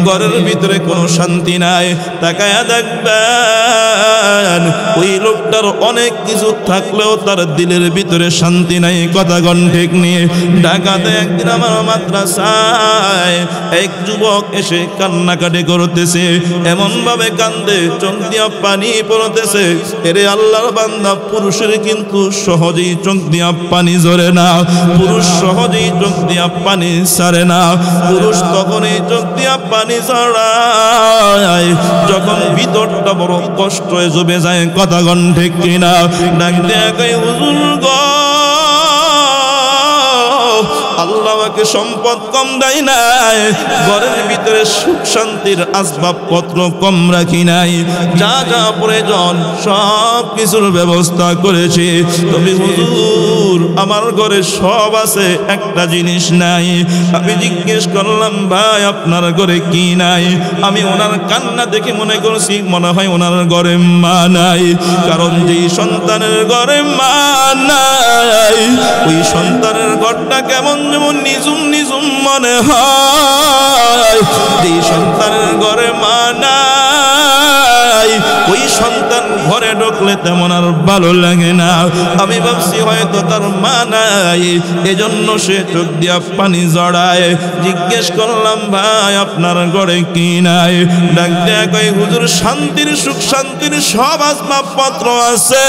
ঘরের ভিতরে কোনো শান্তি নাই। তাকায়া দেখবেন ওই লোকটার অনেক কিছু থাকলেও তার দিলের ভিতরে শান্তি নাই, কথা গণ ঠিক নিয়ে। ঢাকাতে একদিন আমার মাদ্রাসায় এক যুবক এসে কান্নাকাটি করতেছে, এমন ভাবে কান্দে চোখ দিয়া পানি পড়তেছে। এরে আল্লাহর বান্দা, পুরুষের কিন্তু সহজেই চোখ দিয়া পানি ঝরে না, পুরুষ সহজেই চোখ দিয়া পানি ছাড়ে না। পুরুষ তখনই চোখ দিয়া পানি ছাড়ায় যখন ভিতরটা বড় কষ্ট হয়ে জমে যায়, কথা গণ ঠিক কিনা? ডাক দিয়া কই হুজুর গো, আল্লাহ আমাকে সম্পদ কম দেয় নাই, ঘরের ভিতরে সুখ শান্তির আসবাবপত্র কম রাখি নাই, যা যা প্রয়োজন সব কিছুর ব্যবস্থা করেছি। তবে হুজুর আমার ঘরে সব আছে, একটা জিনিস নাই। আমি জিজ্ঞেস করলাম ভাই আপনার ঘরে কি নাই? আমি ওনার কান্না দেখে মনে করছি মনে হয় ওনার ঘরে মা নাই। কারণ যেই সন্তানের ঘরে মা নাই, ওই সন্তানের ঘরটা কেমন যেমন নিজুম নিজুম মনে হয়। যেই সন্তানের ঘরে মা নাই, ওই সন্তান ঘরে ঢুকলে তেমন আর ভালো লাগে না। আমি ভাবছি হয়তো তার মা নাই, এজন্য সে চোখ দিয়া পানি জড়ায়। জিজ্ঞেস করলাম ভাই আপনার ঘরে কি নাই? ডাক দেয়া কয় হুজুর শান্তির সুখ শান্তির সব আসবাবপত্র আছে,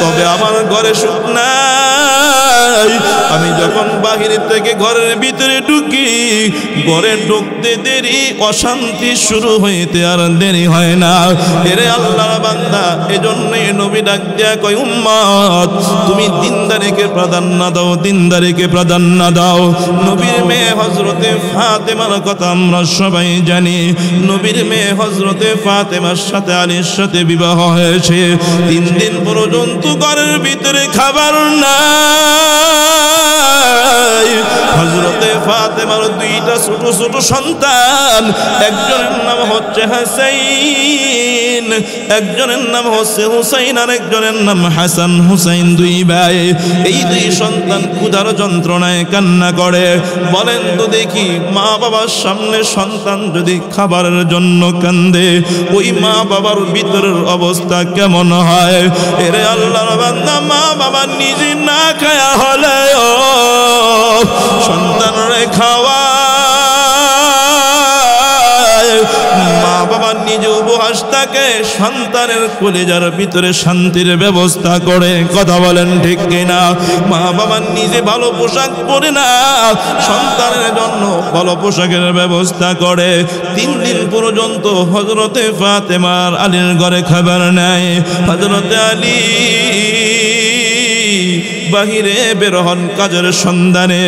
তবে আমার ঘরে সুখ নাই। আমি যখন বাহির থেকে ঘরের ভিতরে ঢুকি, ঘরে ঢুকতে দেরি, অশান্তি শুরু হইতে আর দেরি হয় না। এরে আল্লাহর বান্দা, এজন্যই নবী ডাক দিয়া কয় উম্মত তুমি দিনদারিকে প্রাধান্য দাও, দিনদারিকে প্রাধান্য দাও। নবীর মেয়ে হযরতে ফাতেমার কথা আমরা সবাই জানি। নবীর মেয়ে হযরতে ফাতেমার সাথে আলীর সাথে বিবাহ হয়েছে। 3 দিন পর্যন্ত ঘরের ভিতরে খাবার নাই। হযরতে ফাতেমার 2টা ছোট ছোট সন্তান, একজনের নাম হচ্ছে হুসাইন, একজনের নাম হচ্ছে হুসাইন, আর একজনের নাম হাসান হুসাইন, 2 ভাই। এই 2 সন্তান ক্ষুধার যন্ত্রণায় কান্না করে। বলেন তো দেখি, মা বাবার সামনে সন্তান যদি খাবারের জন্য কান্দে, ওই মা বাবার ভিতরের অবস্থা কেমন হয়? এরে আল্লাহর বান্দা, মা বাবা নিজে না খায়া হলে সন্তানরে খাওয়া, মা বাবা নিজে উপহাস থাকে, সন্তানের কলিজার ভিতরে শান্তির ব্যবস্থা করে। কথা বলেন ঠিক কিনা? মা বাবা নিজে ভালো পোশাক পরে না, সন্তানের জন্য ভালো পোশাকের ব্যবস্থা করে। 3 দিন পর্যন্ত হযরতে ফাতেমার আলীর ঘরে খাবার নেয়। হযরতে আলী বাহিরে বের হন কাজের সন্ধানে,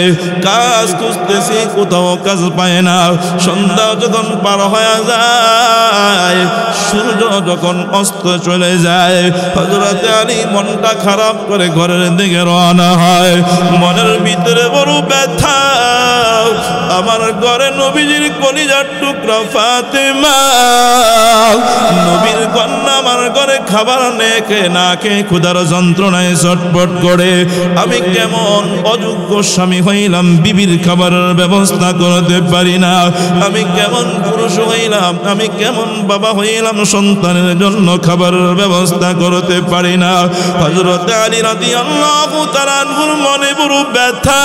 কাজ খুঁজতেছে, কোথাও কাজ পায় না। সন্ধ্যা যখন পার হয়ে যায়, সূর্য যখন অস্ত চলে যায়, হযরতে আলী মনটা খারাপ করে ঘরের দিকে রওনা হয়। মনের ভিতরে বড় ব্যথা, আমার ঘরে নবীজির কলিজার টুকরা ফাতেমা, নবীর কন্যা আমার ঘরে খাবার না খেয়ে ক্ষুধার যন্ত্রণায় ছটফট করে। আমি কেমন অযোগ্য স্বামী হইলাম, বিবির খাবারের ব্যবস্থা করতে পারি না। আমি কেমন পুরুষ হইলাম, আমি কেমন বাবা হইলাম, সন্তানের জন্য খাবারের ব্যবস্থা করতে পারি না। হযরত আলী রাদিয়াল্লাহু তাআলা আনহুর মনে বড় ব্যথা,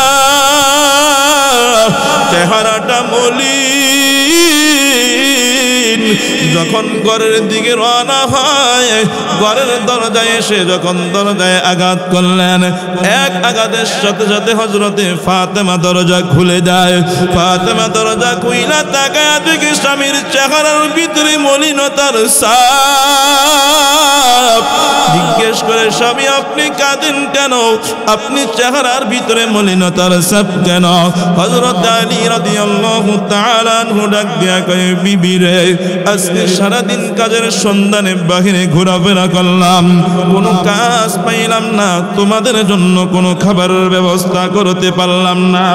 চেহারাটা মলিন। যখন ঘরের দিকে রওনা হয়, ঘরের দরজায় এসে যখন দরজায় আঘাত করলেন, এক আঘাতের সাথে সাথে হযরতে ফাতেমা দরজা খুলে দেয়। ফাতেমা দরজা খুইলা তাকায় দেখে স্বামীর চেহারার ভিতরে মলিনতার ছাপ। জিজ্ঞেস করে, স্বামী আপনি কাঁদেন কেন? আপনি চেহারার ভিতরে মলিনতার ছাপ কেন? হযরত আলী রাদিয়াল্লাহু তাআলা আনহু ডাক দিয়া কয়, বিবি রে, আজকে সারাদিন কাজের সন্ধানে বাহিরে ঘোরাফেরা করলাম, কোনো কাজ পাইলাম না, তোমাদের জন্য কোনো খাবারের ব্যবস্থা করতে পারলাম না,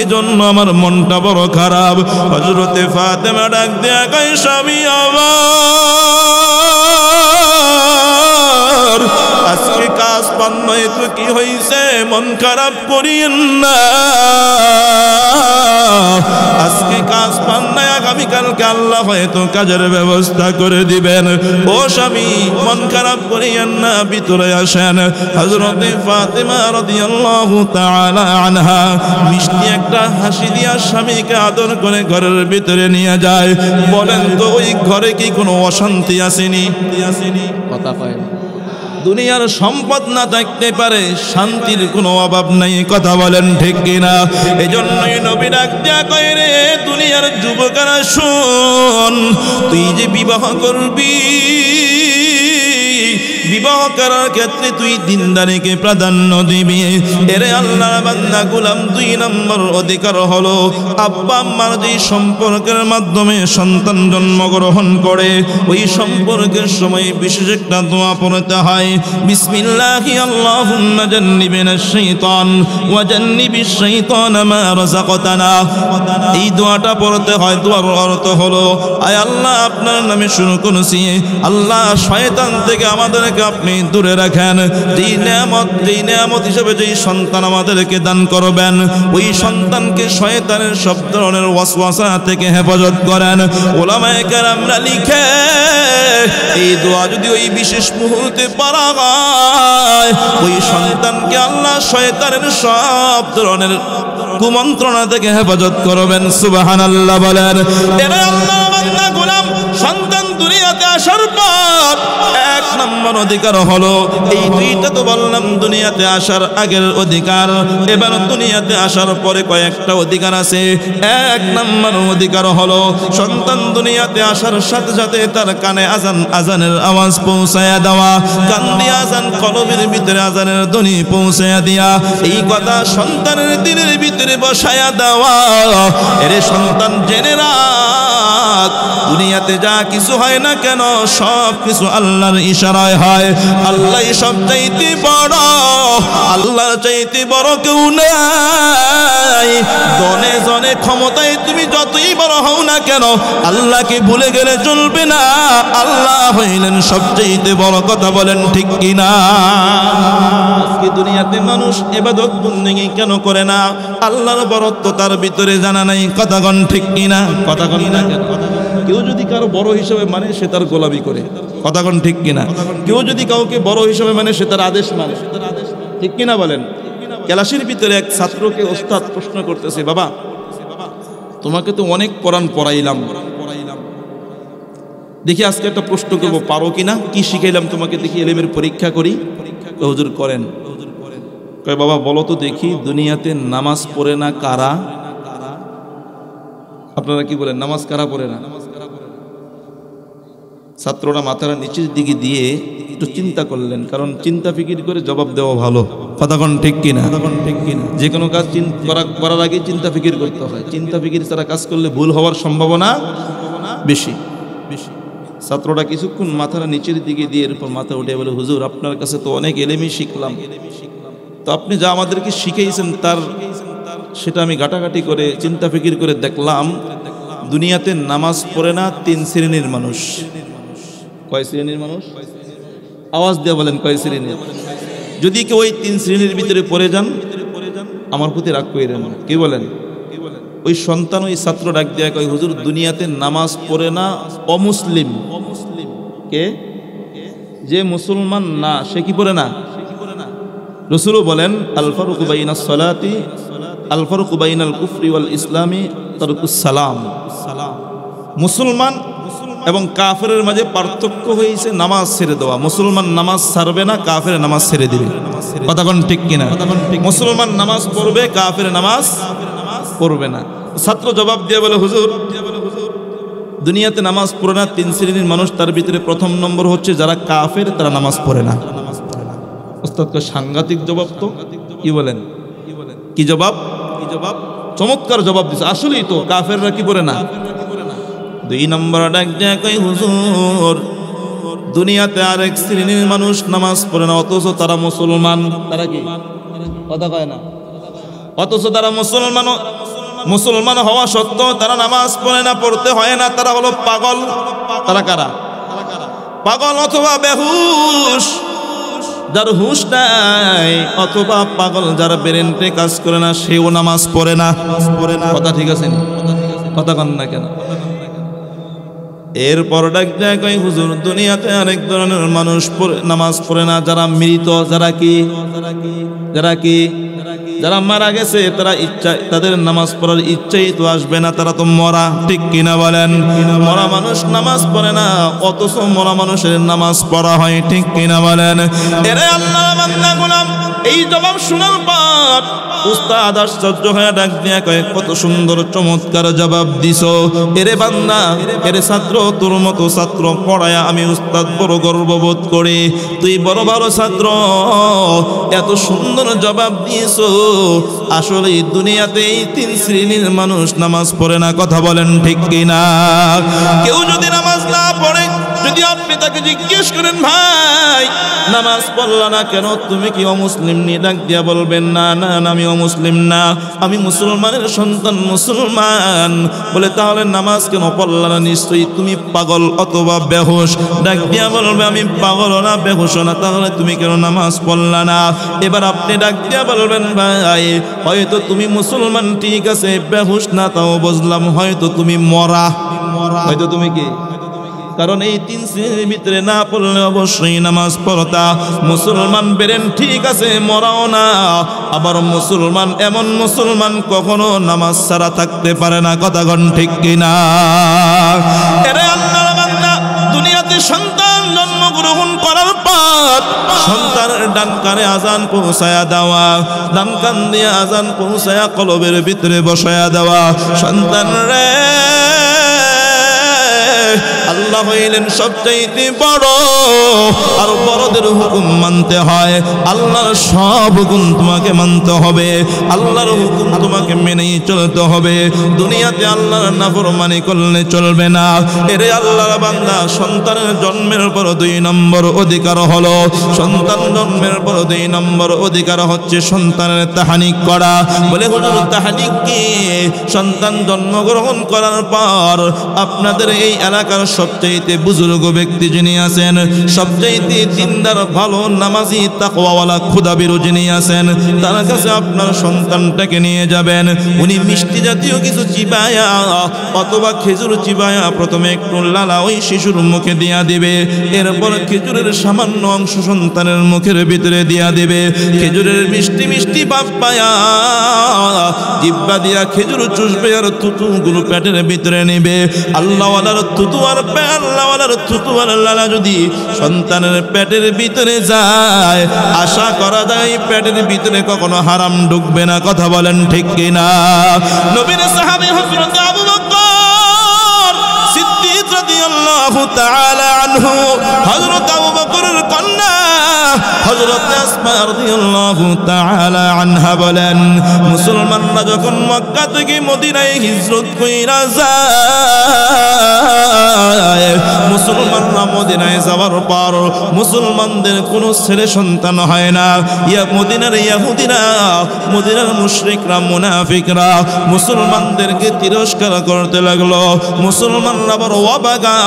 এজন্য আমার মনটা বড় খারাপ। হযরতে ফাতেমা ডাক দিয়া কয়, স্বামী আমার, আজকে কাজ পান নয় তো কি হইছে, মন খারাপ করিয়েন না। আজকে কাজ পান নাই, আগামীকালকে আল্লাহ হয়তো কাজের ব্যবস্থা করে দিবেন। ও স্বামী, মন খারাপ করিয়েন না, ভিতরে আসেন। হযরতে ফাতেমা রাদিয়াল্লাহু তাআলা আনহা মিষ্টি একটা হাসি দিয়া স্বামীকে আদর করে ঘরের ভিতরে নিয়ে যায়। বলেন তো ওই ঘরে কি কোনো অশান্তি আসেনি? কথা কয়, দুনিয়ার সম্পদ না থাকতে পারে, শান্তির কোনো অভাব নাই। কথা বলেন ঠিক কিনা? এজন্যই নবী ডাক দিয়া কয়, রে দুনিয়ার যুবকেরা শোন, তুই যে বিবাহ করবি, বিবাহ করার ক্ষেত্রে তুই দিনদারিকে প্রাধান্য দিবি। এরে আল্লাহর বান্দা গোলাম, 2 নম্বর অধিকার হলো আব্বা আম্মার যে সম্পর্কের মাধ্যমে সন্তান জন্মগ্রহণ করে, ওই সম্পর্কের সময় বিশেষ একটা দোয়া পড়তে হয়। বিসমিল্লাহি আল্লাহুম্মা জান্নিবিনাশ শাইতান ওয়া জান্নিবিশ শাইতানা মা রাযাকতানা। এই দোয়াটা পড়তে হয়। দোয়ার অর্থ হলো, আয় আল্লাহ, আপনার নামে শুরু করছি, আল্লাহ শয়তান থেকে আমাদেরকে আপনি দূরে রাখেন। যেই নিয়ামত হিসেবে যেই সন্তান আমাদেরকে দান করবেন, ওই সন্তানকে শয়তানের সব ধরনের ওয়াসওয়াসা থেকে হেফাজত করেন। উলামায়ে কেরামরা লিখে, এই দোয়া যদি ওই বিশেষ মুহূর্তে পড়া হয়, ওই সন্তানকে আল্লাহ শয়তানের সব ধরনের কুমন্ত্রণা থেকে হেফাজত করবেন। সুবহানাল্লাহ বলেন। এরে আল্লাহর বান্দা গোলাম, সন্তান দুনিয়াতে আসার পর 1 নম্বর অধিকার হলো, এই 2টা তো বললাম দুনিয়াতে আসার আগের অধিকার, এবার দুনিয়াতে আসার পরে কয়েকটা অধিকার আছে। 1 নম্বর অধিকার হলো, সন্তান দুনিয়াতে আসার সাথে সাথে তার কানে আজানের আওয়াজ পৌঁছায়া দেওয়া, কান দিয়ে আজান, কলবের ভিতরে আজানের ধ্বনি পৌঁছায়া দিয়া এই কথা সন্তানের দিনের ভিতরে বসায়া দেওয়া। এরে সন্তান জেনে রাখ, দুনিয়াতে যা কিছু হয় না কেন, সব কিছু আল্লাহর ইশারায় হয়। আল্লাহ সব চাইতে বড়, আল্লাহর চাইতে বড় কেউ নাই। দনে জনে ক্ষমতায় তুমি যতই বড় হও না কেন, আল্লাহকে ভুলে গেলে চলবে না। আল্লাহ হইলেন সবচাইতে বড়। কথা বলেন ঠিক কিনা? আজকে দুনিয়াতে মানুষ ইবাদত বন্দেগী কেন করে না? আল্লাহর বড়ত্ব তার ভিতরে জানা নাই। কথা কন ঠিক কিনা? কথা কন না কেন? কেউ যদি কারো বড় হিসেবে মানে, সে তার গোলামি করে। কথা কন ঠিক কিনা? কেউ যদি কাউকে বড় হিসেবে মানে, সে তার আদেশ মানে। ঠিক কিনা বলেন? ক্লাসের ভিতরে এক ছাত্রকে ওস্তাদ প্রশ্ন করতেছে, বাবা তোমাকে তো অনেক কোরআন পড়াইলাম, দেখি আজকে একটা প্রশ্ন করবো, পারো কিনা? কি শিখাইলাম তোমাকে, দেখি এলেমের পরীক্ষা করি। হুজুর করেন। কয় বাবা বলো তো দেখি, দুনিয়াতে নামাজ পড়ে না কারা? আপনারা কি বলেন, নামাজ কারা পড়ে না? ছাত্ররা মাথাটা নিচের দিকে দিয়ে একটু চিন্তা করলেন, কারণ চিন্তা ফিকির করে জবাব দেওয়া ভালো। কথা কোন ঠিক কিনা? যে কোনো কাজ করার আগে চিন্তা ফিকির করতে হয়। চিন্তা ফিকির ছাড়া কাজ করলে ভুল হওয়ার সম্ভাবনা বেশি। ছাত্ররা কিছুক্ষণ মাথাটা নিচের দিকে দিয়ে এরপর মাথা উঠে বলে, হুজুর আপনার কাছে তো অনেক এলেমই শিখলাম, তো আপনি যা আমাদেরকে শিখিয়েছেন সেটা আমি ঘাটাঘাটি করে চিন্তা ফিকির করে দেখলাম, দুনিয়াতে নামাজ পড়ে না 3 শ্রেণীর মানুষ। কয় শ্রেণীর মানুষ? আওয়াজ দিয়ে বলেন, কয় শ্রেণীর? যদি কেউ ওই 3 শ্রেণীর ভিতরে পড়ে যান, আমার প্রতি রাগ কইরেন না। কি বলেন? ওই সন্তান, ওই ছাত্র ডাক দেয়া কয়, হুজুর দুনিয়াতে নামাজ পড়ে না অমুসলিম। কে? যে মুসলমান না সে কি পড়ে না? রাসূলও বলেন, আল ফারুকু বাইনাস সালাতি আল ফারুকু বাইনাল কুফরি ওয়াল ইসলামি তারকুস সালাম। মুসলমান এবং কাফেরের মাঝে পার্থক্য হয়েছে নামাজ ছেড়ে দেওয়া। মুসলমান নামাজ ছাড়বে না, কাফের নামাজ ছেড়ে দিবে। কথা কোন ঠিক কিনা? মুসলমান নামাজ পড়বে, কাফের নামাজ পড়বে না। ছাত্র জবাব দিয়ে বলে, হুজুর দুনিয়াতে নামাজ পড়ে না 3 শ্রেণীর মানুষ, তার ভিতরে প্রথম নম্বর হচ্ছে যারা কাফের, তারা নামাজ পড়ে না। ওস্তাদ কয়, সাংঘাতিক জবাব তো। কি বলেন? কি জবাব? চমৎকার জবাব দিছে। আসলেই তো কাফেররা কি পড়ে না। 2 নম্বর ডাক দেয়া কয়, হুজুর দুনিয়াতে আরেক শ্রেণীর মানুষ নামাজ পড়ে না, অথচ তারা মুসলমান। তারা কি? কথা কয় না। অথচ তারা মুসলমান হওয়া সত্ত্বেও তারা নামাজ পড়ে না, পড়তে হয় না। তারা হলো পাগল। তারা কারা? পাগল অথবা বেহুশ, যার হুশ নাই, অথবা পাগল যার ব্রেনটে কাজ করে না, সেও নামাজ পড়ে না। কথা ঠিক আছে? কথা কন না কেন? এরপর ডাক দেয় কই, হুজুর দুনিয়াতে আরেক ধরনের মানুষ নামাজ পড়ে না, যারা মৃত। যারা মারা গেছে, তারা তাদের নামাজ পড়ার ইচ্ছাই তো আসবে না, তারা তো মরা। ঠিক কিনা বলেন? মরা মানুষ নামাজ পড়ে না, অথচ মরা মানুষের নামাজ পড়া হয়। ঠিক কিনা বলেন? এরে আল্লাহর বান্দা গোলাম, এই জবাব শোনার পর উস্তাদ আশ্চর্য হয়ে ডাক দিয়া কয়, কত সুন্দর চমৎকার জবাব দিছো। এরে বান্দা, এরে ছাত্র, তোর মতো ছাত্র পড়ায়া আমি উস্তাদ বড় গর্ববোধ করি। তুই বড় ভালো ছাত্র, এত সুন্দর জবাব দিয়েছো। আসলে দুনিয়াতে এই 3 শ্রেণীর মানুষ নামাজ পড়ে না। কথা বলেন ঠিক কিনা? কেউ যদি নামাজ না পড়ে, যদি আপনি তাকে জিজ্ঞেস করেন, ভাই নামাজ পড়লা না কেন, তুমি কি অমুসলিম? ডাক দিয়া বলবেন, না না আমি অমুসলিম না, আমি মুসলমানের সন্তান, মুসলমান। বলে, তাহলে নামাজ কেন পড়লা না? নিশ্চয়ই তুমি পাগল অথবা বেহুশ। ডাক দিয়া বলবে, আমি পাগল না, বেহুশ না, তাহলে তুমি কেন নামাজ পড়লা না? এবার আপনি ডাক দিয়া বলবেন, ভাই হয়তো তুমি মুসলমান, ঠিক আছে, বেহুশ না তাও বুঝলাম, হয়তো তুমি মরা। হয়তো তুমি কি? কারণ এই 3 শ্রেণীর ভিতরে না পড়লে অবশ্যই নামাজ পড়তা। মুসলমান বেরেন ঠিক আছে, মরাও না। আবার মুসলমান, এমন মুসলমান কখনো নামাজ ছাড়া থাকতে পারে না। কথা কোন ঠিক কিনা? এরে আল্লাহর বান্দা, দুনিয়াতে সন্তান জন্মগ্রহণ করার পর সন্তানের ডান কানে আজান পৌঁছায়া দেওয়া, ডান কান দিয়ে আজান পৌঁছায়া কলবের ভিতরে বসায়া দেওয়া। সন্তান রে, আল্লাহ হইলেন সবচাইতে বড়, আর বড়দের হুকুম মানতে হয়। আল্লাহর সব হুকুম তোমাকে মানতে হবে, আল্লাহর হুকুম তোমাকে মেনেই চলতে হবে। দুনিয়াতে আল্লাহর নাফরমানি করলে চলবে না। এরে আল্লাহর বান্দা, সন্তানের জন্মের পর 2 নম্বর অধিকার হলো, সন্তান জন্মের পর 2 নম্বর অধিকার হচ্ছে সন্তানের তাহানিক করা। বলে, হুজুর তাহানিক কি? সন্তান জন্মগ্রহণ করার পর আপনাদের এই এলাকার সবচাইতে বুজুর্গ ব্যক্তি যিনি আছেন, সবচাইতে দিনদার, ভালো নামাজি, তাকওয়াওয়ালা, খোদাবিরু যিনি আছেন, তার কাছে আপনার সন্তানটাকে নিয়ে যাবেন। উনি মিষ্টি জাতীয় কিছু চিবায়া অথবা খেজুর চিবায়া প্রথমে একটু লালা ওই শিশুর মুখে দিয়া দিবে। এরপর খেজুরের সামান্য অংশ সন্তানের মুখের ভিতরে দিয়া দিবে। খেজুরের মিষ্টি মিষ্টি ভাব পায়া জিহ্বা দিয়া খেজুর চুষবে আর থুতুগুলো পেটের ভিতরে নেবে। আল্লাহওয়ালার থুতু আর আল্লাহওয়ালার থুতুওয়ালা যদি সন্তানের পেটের ভিতরে যায়, আশা করা যায় পেটের ভিতরে কখনো হারাম ঢুকবে না। কথা বলেন ঠিক কিনা? নবীর সাহাবী হযরত আবু বকর সিদ্দিক রাদিয়াল্লাহু তাআলা আনহু, হযরত আবু বকরের কন্যা হযরত আসমা রাদিয়াল্লাহু তাআলা আনহা বলেন, মুসলমানরা যখন মক্কা থেকে মদিনায় হিজরত কইরা যায়, মুসলমানরা মদিনায় যাওয়ার পর মুসলমানদের কোনো ছেলে সন্তান হয় না। মদিনার ইহুদিরা, মদিনার মুশরিকরা, মুনাফিকরা মুসলমানদেরকে তিরস্কার করতে লাগলো। মুসলমানরা বড় অবাগা,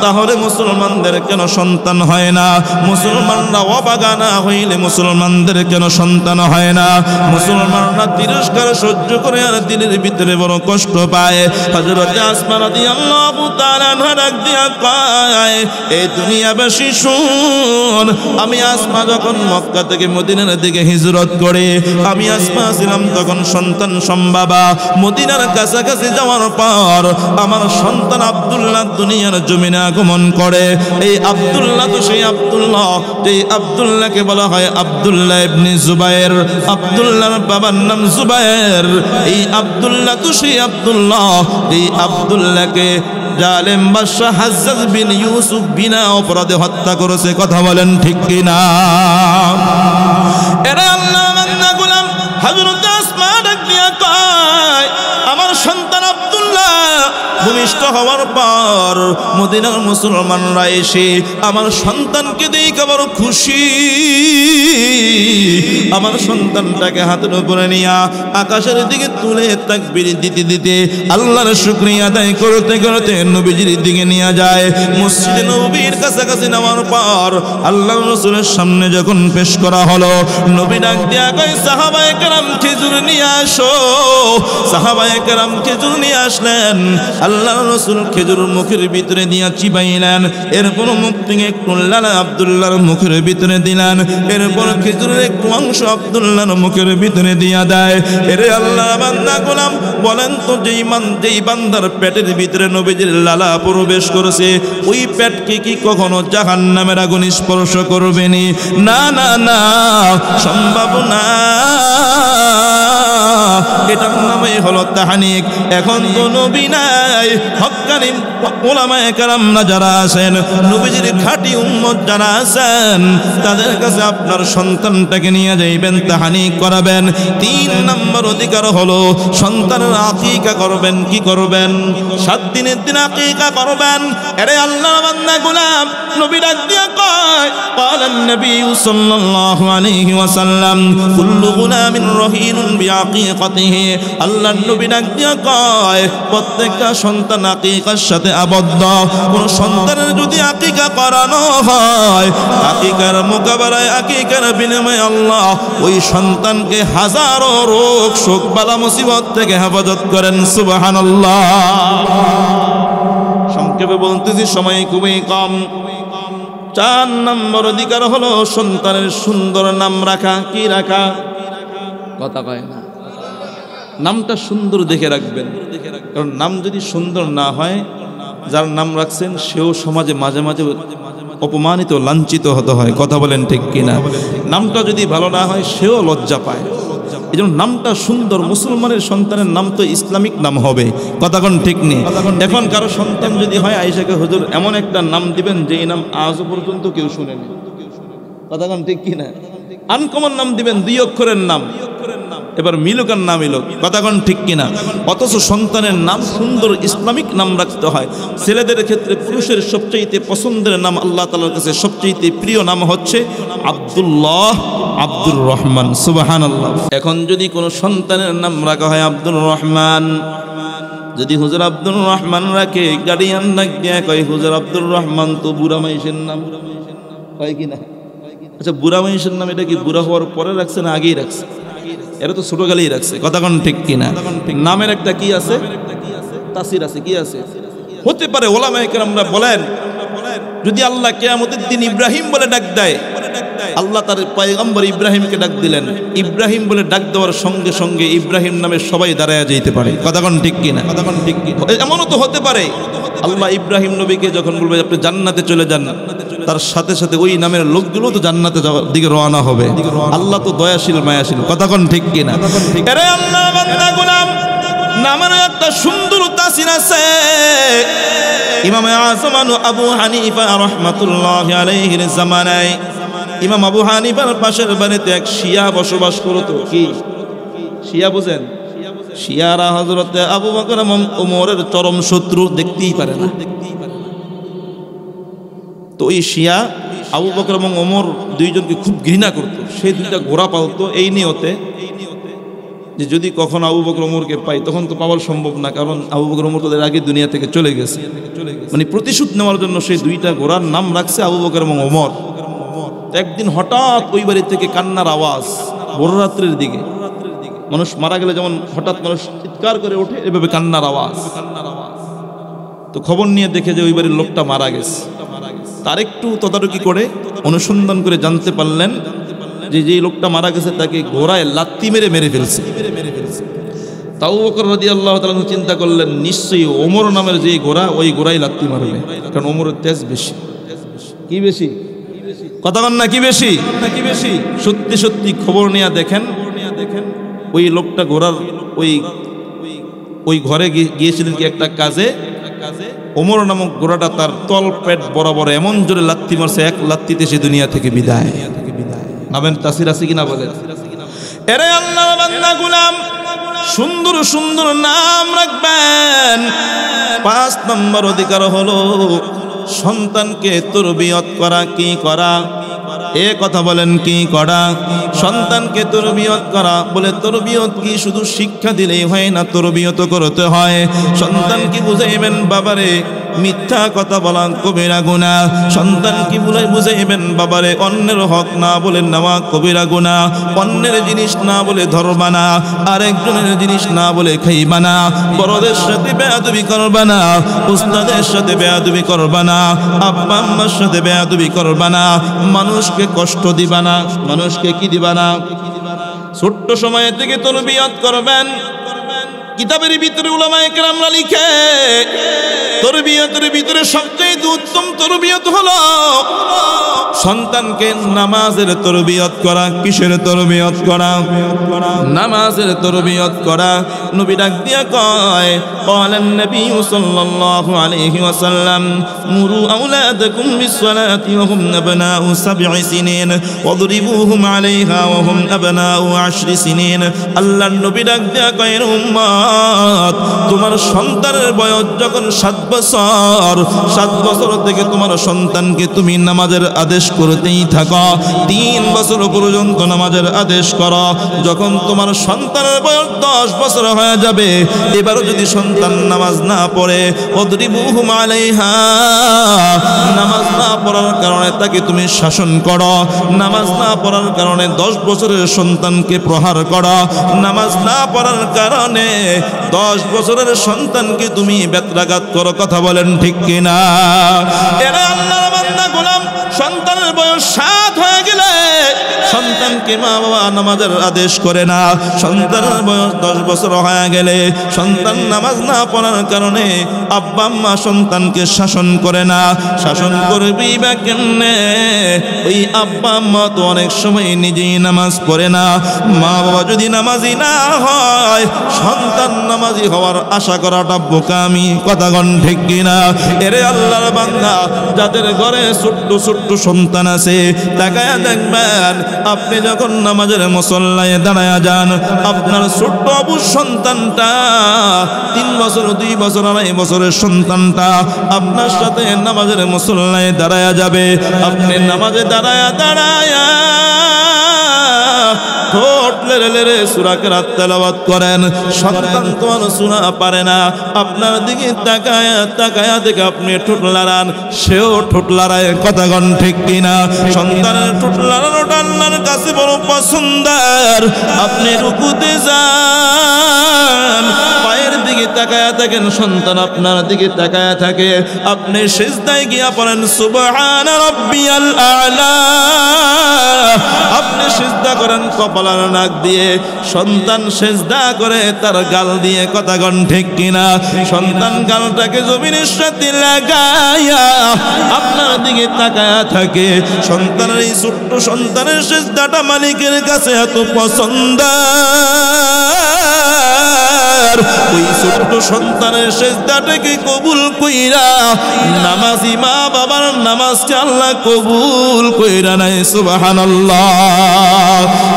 তাহলে মুসলমানদের কেন সন্তান হয় না? মুসলমানরা অবাগা না হইলে মুসলমানদের কেন সন্তান হয় না? মুসলমানরা তিরস্কার সহ্য করে আর দিনের ভিতরে বড় কষ্ট পায়। হযরত আসমা রাদিয়াল্লাহু তাআলা আনহা ডাক দিয়া কয়, এই দুনিয়াবাসী শুন, আমি আসমা যখন মক্কা থেকে মদিনার দিকে হিজরত করে, আমি আসমা ছিলাম তখন সন্তান সম্ভবা। মদিনার কাছাকাছি যাওয়ার পর আমার সন্তান আব্দুল্লাহ দুনিয়ার জমিনে আগমন করে। এই আব্দুল্লাহ তো সেই আব্দুল্লাহ, এই আব্দুল্লাহকে বলা হয় আব্দুল্লাহ ইবনে জুবায়ের। আব্দুল্লাহর বাবার নাম জুবায়ের। এই আব্দুল্লাহ তো সেই আব্দুল্লাহ, এই আব্দুল্লাহকে জালেম বাদশা হাজ্জাজ বিন ইউসুফ বিনা অপরাধে হত্যা করেছে। কথা বলেন ঠিক কিনা? এরা আল্লাহ বান্দা গোলাম হযরত আসমা ডাক দিয়া কয়, আমার সন্তান আব্দুল্লাহ ভূমিষ্ঠ হওয়ার পর মদিনার মুসলমানরা এসে আমার সন্তানকে দেখে বড় খুশি। আমার সন্তানটাকে হাতের উপরে নিয়ে আকাশের দিকে তুলে তাকবীর দিতে দিতে আল্লাহর শুকরিয়া আদায় করতে করতে নবীজির দিকে নিয়ে যায়। মসজিদে নববীর কাছাকাছি নেওয়ার পর আল্লাহর রাসূলের সামনে যখন পেশ করা হলো, নবী ডাক দিয়া কয়, সাহাবায়ে কেরাম খেজুর নিয়ে আসো। সাহাবায়ে কেরাম খেজুর নিয়ে আসলেন। আল্লাহর রাসূল খেজুর মুখের ভিতরে দিয়া চিবাইলেন, এরপর মুখ থেকে একটু লালা আব্দুল্লাহর মুখের ভিতরে দিলেন, এরপর খেজুরের একটু অংশ আব্দুল্লাহর মুখের ভিতরে দিয়া দেয়। এরে আল্লাহ বান্দা গোলাম বলেন তো, যেই বান্দার পেটের ভিতরে নবীজির লালা প্রবেশ করেছে, ওই পেটকে কি কখনো জাহান্নামের আগুন স্পর্শ করবেনি? না না না, সম্ভব না। এটার নামই হলো তাহনিক। এখন তো নবী নাই, হক্কানি উলামায়ে কেরামরা যারা আছেন, নবীজির খাঁটি উম্মত যারা আছেন, তাদের কাছে আপনার সন্তানটাকে নিয়ে যাইবেন, তাহনিক করাবেন। 3 নম্বর অধিকার হলো সন্তানের আকিকা করবেন। কি করবেন? 7 দিনের দিন আকিকা করবেন। আরে আল্লাহর বান্দা গোলাম নবী ডাক দিয়া কয়, ক্বালান নবী সাল্লাল্লাহু আলাইহি ওয়াসাল্লাম, কুল্লু গুলামিন রহিনুন বিআকিকাতিহি। আল্লাহর নবী ডাক দিয়া কয়, প্রত্যেকটা সন্তান আকিকার সাথে আবদ্ধ। কোন সন্তানের যদি আকিকা করানো হয়, আকিকার মোকাবেলায়, আকিকার বিনিময়ে আল্লাহ ওই সন্তানকে হাজারো রোগ শোক বালা মুসিবত থেকে হেফাজত করেন। সুবহানাল্লাহ। সংক্ষেপে বলতেছি, সময় খুবই কম। 4 নম্বর অধিকার হলো সন্তানের সুন্দর নাম রাখা। কি রাখা? কথা কয় না। নামটা সুন্দর দেখে রাখবেন, কারণ নাম যদি সুন্দর না হয়, যার নাম রাখছেন সেও সমাজে মাঝে মাঝে অপমানিত, লাঞ্ছিত হতে হয়। কথা বলেন ঠিক কিনা? নামটা যদি ভালো না হয়, সেও লজ্জা পায়। এই জন্য নামটা সুন্দর। মুসলমানের সন্তানের নাম তো ইসলামিক নাম হবে। কথা কোন ঠিক নেই? এখন কারো সন্তান যদি হয়, আয়েশাকে হুজুর এমন একটা নাম দিবেন যে এই নাম আজও পর্যন্ত কেউ শুনেনি। কথা কোন ঠিক কিনা? আনকমন নাম দিবেন, 2 অক্ষরের নাম, এবার মিলুকার নাম এলো। কথা কোন ঠিক কিনা? অথচ সন্তানের নাম সুন্দর ইসলামিক নাম রাখতে হয়। ছেলেদের ক্ষেত্রে পুরুষের সবচেয়ে পছন্দের নাম, আল্লাহ তাআলার কাছে সবচেয়ে প্রিয় নাম হচ্ছে আব্দুল্লাহ, আব্দুর রহমান। সুবহানাল্লাহ। এখন যদি কোনো সন্তানের নাম রাখা হয় আব্দুর রহমান, যদি হুজুর আব্দুর রহমান রাখে, গার্ডিয়ান ডাক দিয়া কয়, হুজুর আব্দুর রহমান তো বুড়া মাইশের নাম। কয় কি না? আচ্ছা, বুড়া মাইশের নাম এটা কি বুড়া হওয়ার পরে রাখছে না আগেই রাখছে? এরা তো ছোটকালেই রাখছে। কথা কোন ঠিক কিনা? নামের একটা কি আছে? তাসির আছে। কি আছে? হতে পারে ওলামায়ে কেরামরা বলেন, যদি আল্লাহ কিয়ামতের দিন ইব্রাহিম বলে ডাক দেয়, আল্লাহ তার পয়গম্বর ইব্রাহিমকে ডাক দিলেন। ইব্রাহিম বলে ডাক দেওয়ার সঙ্গে সঙ্গে ইব্রাহিম নামে সবাই দাঁড়ায় যেতে পারে। কথা কোন ঠিক কিনা? এমনও তো হতে পারে আল্লাহ ইব্রাহিম নবীকে যখন বলবে আপনি জান্নাতে চলে যান, তার সাথে সাথে ওই নামের লোকগুলো তো জান্নাতে যাওয়ার দিকে রওনা হবে। আল্লাহ তো দয়াশীল মায়াশীল। কথা কোন ঠিক কিনা? আরে আল্লাহ বান্দা গোলাম নামের একটা সুন্দর তাসির আছে। ইমাম আযম আবু হানিফা রাহমাতুল্লাহি আলাইহির জামানায় ইমাম আবু হানিফার পাশের বাড়িতে এক শিয়া বসবাস করতো। কি শিয়া বুঝেন? শিয়ারা হযরত আবু বকর এবং ওমরের চরম শত্রু, দেখতেই পারে না। তো ওই শিয়া আবু বকর এবং ওমর দুইজনকে খুব ঘৃণা করত। সেই দুইটা ঘোড়া পালতো এই নিয়তে যে যদি কখন আবু বকর ওমরকে পাই, তখন তো পাওয়ার সম্ভব না, কারণ আবু বকর ওমর তাদের আগে দুনিয়া থেকে চলে গেছে। মানে প্রতিশোধ নেওয়ার জন্য সেই দুইটা ঘোড়ার নাম রাখছে আবু বকর এবং ওমর। একদিন হঠাৎ ওই বাড়ি থেকে কান্নার আওয়াজ, ভোর রাত্রের দিকে। মানুষ মারা গেলে যেমন হঠাৎ মানুষ চিৎকার করে ওঠে, এভাবে কান্নার আওয়াজ। তো খবর নিয়ে দেখে যে ওই বাড়ির লোকটা মারা গেছে। তার একটু তদারকি করে অনুসন্ধান করে জানতে পারলেন যে যেই লোকটা মারা গেছে তাকে ঘোড়ায় লাত্তি মেরে ফেলছে। আবু বকর রাদিয়াল্লাহু তাআলা চিন্তা করলেন নিশ্চয়ই ওমর নামের যে ঘোড়া, ওই ঘোড়াই লাত্তি মারবে, কারণ ওমরের তেজ বেশি। কি বেশি? কথা বল না, কি বেশি? সত্যি সত্যি খবর নিয়ে দেখেন ওই লোকটা ঘোড়ার ওই ঘরে গিয়েছিলেন কি একটা কাজে। ওমর নামক ঘোড়াটা তার তল পেট বরাবর এমন জোরে লাত্তি মারছে, এক লাত্তিতে সে দুনিয়া থেকে বিদায়। নামের তাসির আছে কিনা বলেন? এরে আল্লাহর বান্দা গোলাম, সুন্দর সুন্দর নাম রাখবেন। 5 নম্বর অধিকার হলো সন্তানকে তরবিয়ত করা। কি করা? এ কথা বলেন, কি করা? সন্তানকে তরবিয়ত করা। বলে তরবিয়ত কি শুধু শিক্ষা দিলেই হয় না, তরবিয়ত করতে হয়। সন্তানকে বুঝাইবেন বাবারে মিথ্যা কথা বলা কবিরা গুনাহ। সন্তানকে বুঝাইবেন বাবারে অন্যের হক না বলে নেওয়া কবিরা গুনাহ। অন্যের জিনিস না বলে ধরবা না, আরেকজনের জিনিস না বলে খাইবা না। বড়দের সাথে বেয়াদবি করবা না, উস্তাদের সাথে বেয়াদবি করবা না, আব্বা আম্মার সাথে বেয়াদবি করবা না, মানুষকে কষ্ট দিবা না। মানুষকে কি দিবা না? ছোট্ট সময় থেকে তরবিয়ত করবেন। কিতাবের ভিতরে উলামায়ে কেরামরা লিখে তরবিয়তের ভিতরে সবচেয়ে উত্তম তরবিয়ত হলো সন্তানকে নামাজের তরবিয়ত করা। কিসের তরবিয়ত করা? নামাজের তরবিয়ত করা। নবী ডাক দিয়া কয়, ক্বালান নবী সাল্লাল্লাহু আলাইহি ওয়াসাল্লাম মুরু আওলাদাকুম বিসসালাতি ওয়া হুম আবনাউ 7 সিনিন ওয়াদরিবুহুম আলাইহা ওয়া হুম আবনাউ 10 সিনিন। আল্লাহর নবী ডাক দিয়া কয়, উম্মত তোমার সন্তানের বয়স যখন 7 বছর, 7 বছর থেকে তোমার সন্তানকে তুমি নামাজের আদেশ করতেই থাকো। 3 বছর পর্যন্ত নামাজের আদেশ করো। যখন তোমার সন্তানের বয়স 10 বছর হয়ে যাবে, এবারও যদি সন্তান নামাজ না পড়ে, ওয়াদরিবুহুম আলাইহা, নামাজ না পড়ার কারণে তাকে তুমি শাসন করো। নামাজ না পড়ার কারণে 10 বছরের সন্তানকে প্রহার করো। নামাজ না পড়ার কারণে 10 বছরের সন্তানকে তুমি বেত্রাঘাত করো। কথা বলেন ঠিক কিনা? এরা আল্লাহর বান্দা গোলাম, সন্তানের বয়স 7 হয়ে গেলে সন্তানকে মা বাবা নামাজের আদেশ করে না। সন্তানের বয়স 10 বছর হয়ে গেলে সন্তান নামাজ না পড়ার কারণে আব্বা আম্মা সন্তানকে শাসন করে না। শাসন করবি বা কেমনে? ওই আব্বা আম্মা তো অনেক সময় নিজেই নামাজ পড়ে না। মা বাবা যদি নামাজি না হয়, সন্তান নামাজি হওয়ার আশা করাটা বোকামি। কথা কোন ঠিক কিনা? এরে আল্লাহর বান্দা, যাদের ঘরে ছোট্ট ছোট্ট সন্তান আছে, তাকায়া দেখবেন আপনি যখন নামাজের মুসল্লায় দাঁড়ায়া যান, আপনার ছোট্ট অবু সন্তানটা 3 বছর 2 বছর 2.5 বছরের সন্তানটা আপনার সাথে নামাজের মুসল্লায় দাঁড়ায়া যাবে। আপনি নামাজে দাঁড়ায়া ঠোঁট লেড়ে লেড়ে সূরা কেরাত তেলাওয়াত করেন। সন্তান তো আর সূরা পারে না, আপনার দিকে তাকায়া দেখে আপনি ঠোঁট লড়ান, সেও ঠোঁট লড়ায়। কথা কোন ঠিক কিনা? সন্তানের ঠোঁট লড়ানোটা আল্লাহর কাছে বড় পছন্দের। আপনি রুকুতে যান, পায়ের দিকে দিকে তাকায়া থাকেন, সন্তান আপনার দিকে তাকায়া থাকে, আপনি সিজদায় গিয়া পড়েন সুবহানা রাব্বিয়াল আ'লা। আপনি সিজদা করেন কপালের নাক দিয়ে, সন্তান সিজদা করে তার গাল দিয়ে, কথা কোন ঠিক কিনা? সন্তান গালটাকে জমিনের সাথে লাগায়া আপনার দিকে তাকায়া থাকে। সন্তানের এই ছোট্ট সন্তানের সিজদাটা মালিকের কাছে এত পছন্দ, ওই ছোট্ট সন্তানের সিজদাটাকে কবুল কইরা নামাজি মা বাবার নামাজকে আল্লাহ কবুল কইরা নাই। সুবহানাল্লাহ।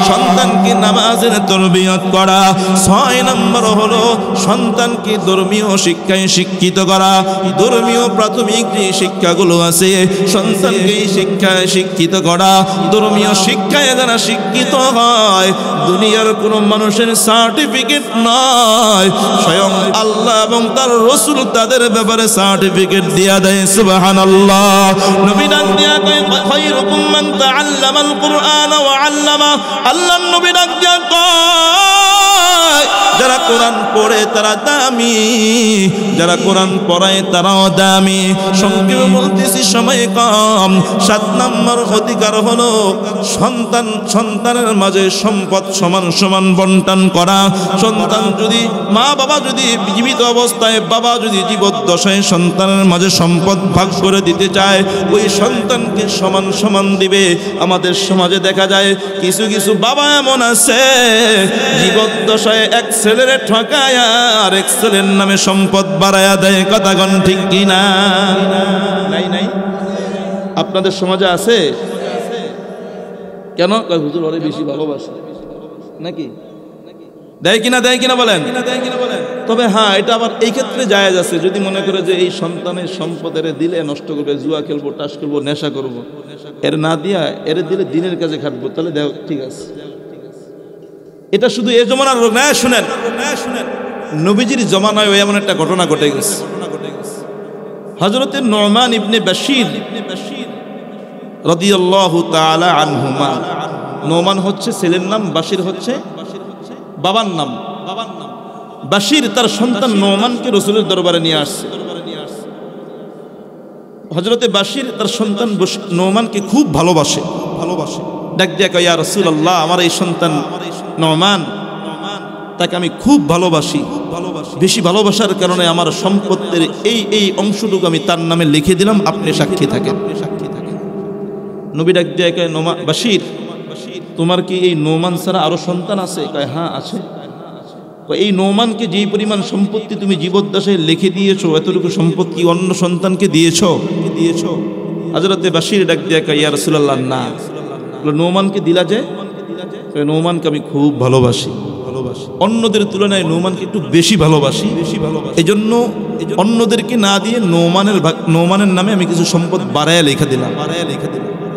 সন্তানকে নামাজের তরবিয়ত করা। 6 নম্বর হলো সন্তানকে ধর্মীয় শিক্ষায় শিক্ষিত করা। ধর্মীয় প্রাথমিক যে শিক্ষাগুলো আছে সন্তানকে এই শিক্ষায় শিক্ষিত করা। ধর্মীয় শিক্ষায় যারা শিক্ষিত হয় দুনিয়ার কোনো মানুষের সার্টিফিকেট নয়, স্বয়ং আল্লাহ এবং তার রাসূল তাদের ব্যাপারে সার্টিফিকেট দিয়া দেয়। সুবহানাল্লাহ। নবী ডাক দিয়া কয় খায়রুকুম মান তাআল্লামাল কুরআন ওয়া আল্লামা। আল্লাহর নবী ডাক দিয়া কয় যারা কোরআন পড়ে তারা দামি, যারা কোরআন পড়ায় তারাও দামি। সংক্ষেপে বলতেছি সময় কম। 7 নম্বর অধিকার হলো সন্তানের মাঝে সম্পদ সমান সমান বন্টন করা। সন্তান যদি মা বাবা যদি জীবিত অবস্থায়, বাবা যদি জীবদ্দশায় সন্তানের মাঝে সম্পদ ভাগ করে দিতে চায় ওই সন্তানকে সমান সমান দিবে। আমাদের সমাজে দেখা যায় কিছু কিছু বাবা এমন আছে জীবদ্দশায় এক ছেলের ঠকায় আর এক ছেলের নামে সম্পদ বাড়ায়া দেয়। কথা কোন ঠিক কিনা? নাই নাই আপনাদের সমাজে আছে? কেন? হুজুর ওরে বেশি ভালোবাসে নাকি? দেয় কিনা বলেন? তবে হ্যাঁ, এটা আবার এই ক্ষেত্রে জায়েজ আছে যদি মনে করে যে এই সন্তানের সম্পদের দিলে নষ্ট করবে, জুয়া খেলবো, টাস খেলবো, নেশা করবো, এর না দিয়া এর দিলে দিনের কাজে খাটবো, তাহলে দেও, ঠিক আছে। এটা শুধু এই জমানার রোগ না। শুনেন, নবীজির জমানায় এমন একটা ঘটনা ঘটে গেছে। হযরতে নু'মান ইবনে বাশীর রাদিয়াল্লাহু তাআলা আনহুমা। নু'মান হচ্ছে ছেলের নাম, বাশীর হচ্ছে বাবার নাম। বাশীর তার সন্তান নু'মানকে রাসূলের দরবারে নিয়ে আসছে। হযরতে বাশীর তার সন্তান নু'মানকে খুব ভালোবাসে। ডাক দিয়া কয় ইয়া রাসূলুল্লাহ, আমার এই সন্তান নু'মান, তাকে আমি খুব ভালোবাসি। বেশি ভালোবাসার কারণে আমার সম্পত্তির এই অংশটুকু আমি তার নামে লিখে দিলাম, আপনি সাক্ষী থাকেন। নবী ডাক দিয়া কয় বাশীর, তোমার কি এই নু'মান ছাড়া আরো সন্তান আছে? কয় হ্যাঁ আছে। এই নু'মানকে যেই পরিমাণ সম্পত্তি তুমি জীবদ্দশায় লিখে দিয়েছো, এতটুকু সম্পত্তি অন্য সন্তানকে দিয়েছো? হযরতে বাশীর ডাক দিয়া কয় ইয়া রাসূলুল্লাহ, না। নু'মানকে দিলা যে? নু'মানকে আমি খুব ভালোবাসি, অন্যদের তুলনায় নু'মানকে একটু বেশি ভালোবাসি। এই জন্য অন্যদেরকে না দিয়ে নু'মানের নামে আমি কিছু সম্পদ বাড়ায়া লেখা দিলাম।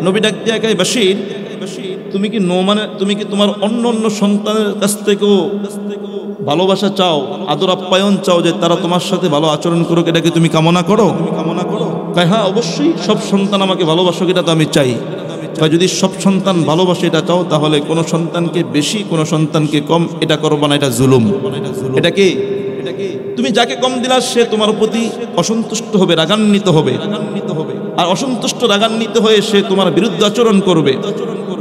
নবী ডাক দিয়া কয় বাশীর, তুমি কি তোমার অন্য সন্তানের কাছ থেকেও ভালোবাসা চাও, আদর আপ্যায়ন চাও, যে তারা তোমার সাথে ভালো আচরণ করুক, এটাকে তুমি কামনা করো? কয় হ্যাঁ অবশ্যই, সব সন্তান আমাকে ভালোবাসুক এটা তো আমি চাই। যদি সব সন্তান ভালোবাসে এটা চাও, তাহলে কোনো সন্তানকে বেশি কোনো সন্তানকে কম এটা করবা না, এটা জুলুম। এটা কি? তুমি যাকে কম দিলা সে তোমার প্রতি অসন্তুষ্ট হবে, রাগান্বিত হবে, আর অসন্তুষ্ট রাগান্বিত হয়ে সে তোমার বিরুদ্ধে আচরণ করবে।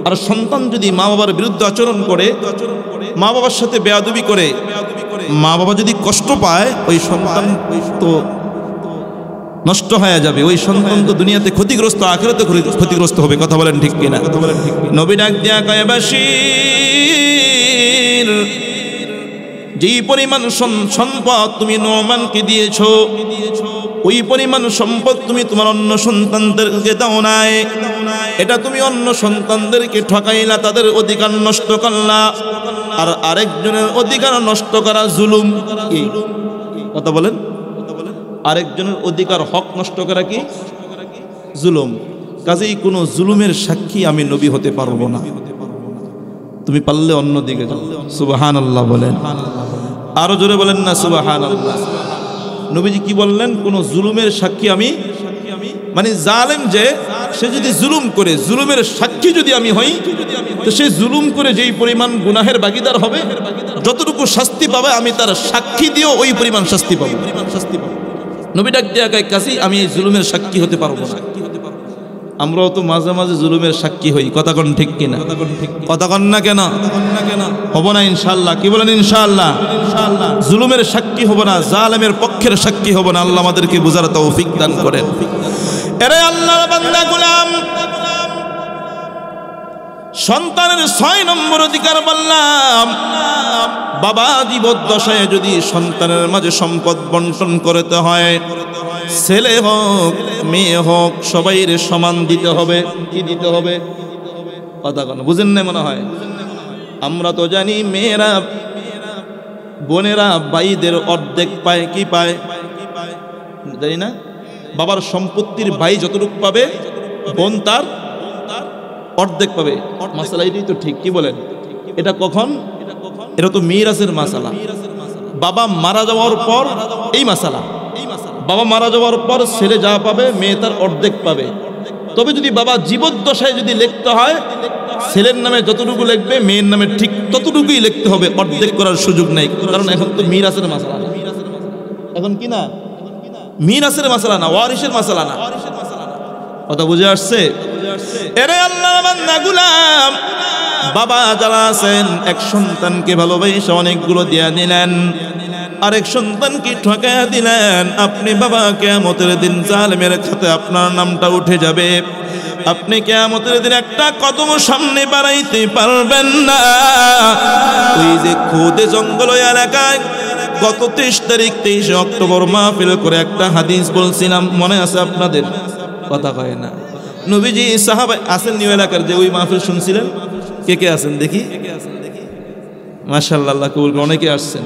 আর সন্তান যদি মা বাবার বিরুদ্ধে আচরণ করে, মা বাবার সাথে বেয়াদবি করে, মা বাবা যদি কষ্ট পায়, ওই সন্তান তো নষ্ট হয়ে যাবে, ওই সন্তান তো দুনিয়াতে ক্ষতিগ্রস্ত, আখিরাতে ক্ষতিগ্রস্ত হবে। কথা বলেন ঠিক কিনা? নবী ডাক দিয়া কয় বাশীর, যেই পরিমাণ সম্পদ তুমি নু'মানকে দিয়েছো, ওই পরিমাণ সম্পদ তুমি তোমার অন্য সন্তানদেরকে দাও নাই। এটা তুমি অন্য সন্তানদেরকে ঠকাইলা, তাদের অধিকার নষ্ট করলা। আর আরেকজনের অধিকার নষ্ট করা জুলুম। কি কথা বলেন? আরেকজনের অধিকার হক নষ্ট করা কি জুলুম। কাজেই কোনো জুলুমের সাক্ষী আমি নবী হতে পারবো না। তুমি পারলে অন্য দিকে যাও। সুবহানাল্লাহ বলেন, আরো জোরে বলেন না সুবহানাল্লাহ। নবীজি কি বললেন? কোনো জুলুমের সাক্ষী আমি, মানে জালেম যে সে যদি জুলুম করে, জুলুমের সাক্ষী যদি আমি হই, তো সে জুলুম করে যেই পরিমাণ গুনাহের ভাগীদার হবে, যতটুকু শাস্তি পাবে আমি তার সাক্ষী দিয়েও ওই পরিমাণ শাস্তি পাবো। নবী ডাক দিয়া কয়, কাজী আমি এই জুলুমের সাক্ষী হতে পারবো না। আমরাও তো মাঝে মাঝে জুলুমের সাক্ষী হই, কথা কন ঠিক কিনা? কথা কন না কেন? হব না ইনশাআল্লাহ। কি বলেন ইনশাআল্লাহ? জুলুমের সাক্ষী হব না, জালেমের পক্ষের সাক্ষী হব না। আল্লাহ আমাদেরকে বুঝার তৌফিক দান করেন। এরে আল্লাহর বান্দা গোলাম, সন্তানের 6 নম্বর অধিকার বললাম, বাবা জীবদ্দশায় যদি সন্তানের মাঝে সম্পদ বন্টন করতে হয়, ছেলে হোক মেয়ে হোক সবাইরে সমান দিতে হবে। কি দিতে হবে? কথা কেন বুঝেন না মনে হয়? আমরা তো জানি মেয়েরা বোনেরা ভাইদের অর্ধেক পায়। কি পায় জানি না? বাবার সম্পত্তির ভাই যতটুকু পাবে বোন তার অর্ধেক পাবে। মাসালা এটাই তো ঠিক। কি বলেন? এটা কখন? এটা তো মিরাসের মাসালা। বাবা মারা যাওয়ার পর এই মাসালা, বাবা মারা যাওয়ার পর ছেলে যা পাবে মেয়ে তার অর্ধেক পাবে। তবে যদি বাবা জীবদ্দশায় যদি লিখতে হয়, ছেলের নামে যতটুকু লিখবে মেয়ের নামে ঠিক ততটুকুই লিখতে হবে, অর্ধেক করার সুযোগ নেই। কারণ এখন তো মিরাসের মাসালা না। এখন কি না? মিরাসের মাসালা না, ওয়ারিসের মাসালা না। কথা বুঝে আসছে? এরে আল্লাহর বান্দা গোলাম, বাবা যারা আছেন এক সন্তানকে ভালোবাসা অনেকগুলো দিয়া দিলেন, আরেক সন্তানকে ঠকায়া দিলেন। আপনি বাবা কিয়ামতের দিন জালেমের খাতে আপনার নামটা উঠে যাবে। আপনি কিয়ামতের দিন একটা কদম সামনে বাড়াইতে পারবেন না। ওই যে খোদে জঙ্গল এলাকায় গত 23 তারিখ 23 অক্টোবর মাহফিল করে একটা হাদিস বলছিলাম, মনে আছে আপনাদের? কথা কয় না। নবীজি সাহাবা আছেন নিউ এলাকার, যে ওই মাহফিল শুনছিলেন, কে কে আছেন দেখি? মাশাআল্লাহ, আল্লাহ কবুল করুন। অনেকে আসছেন।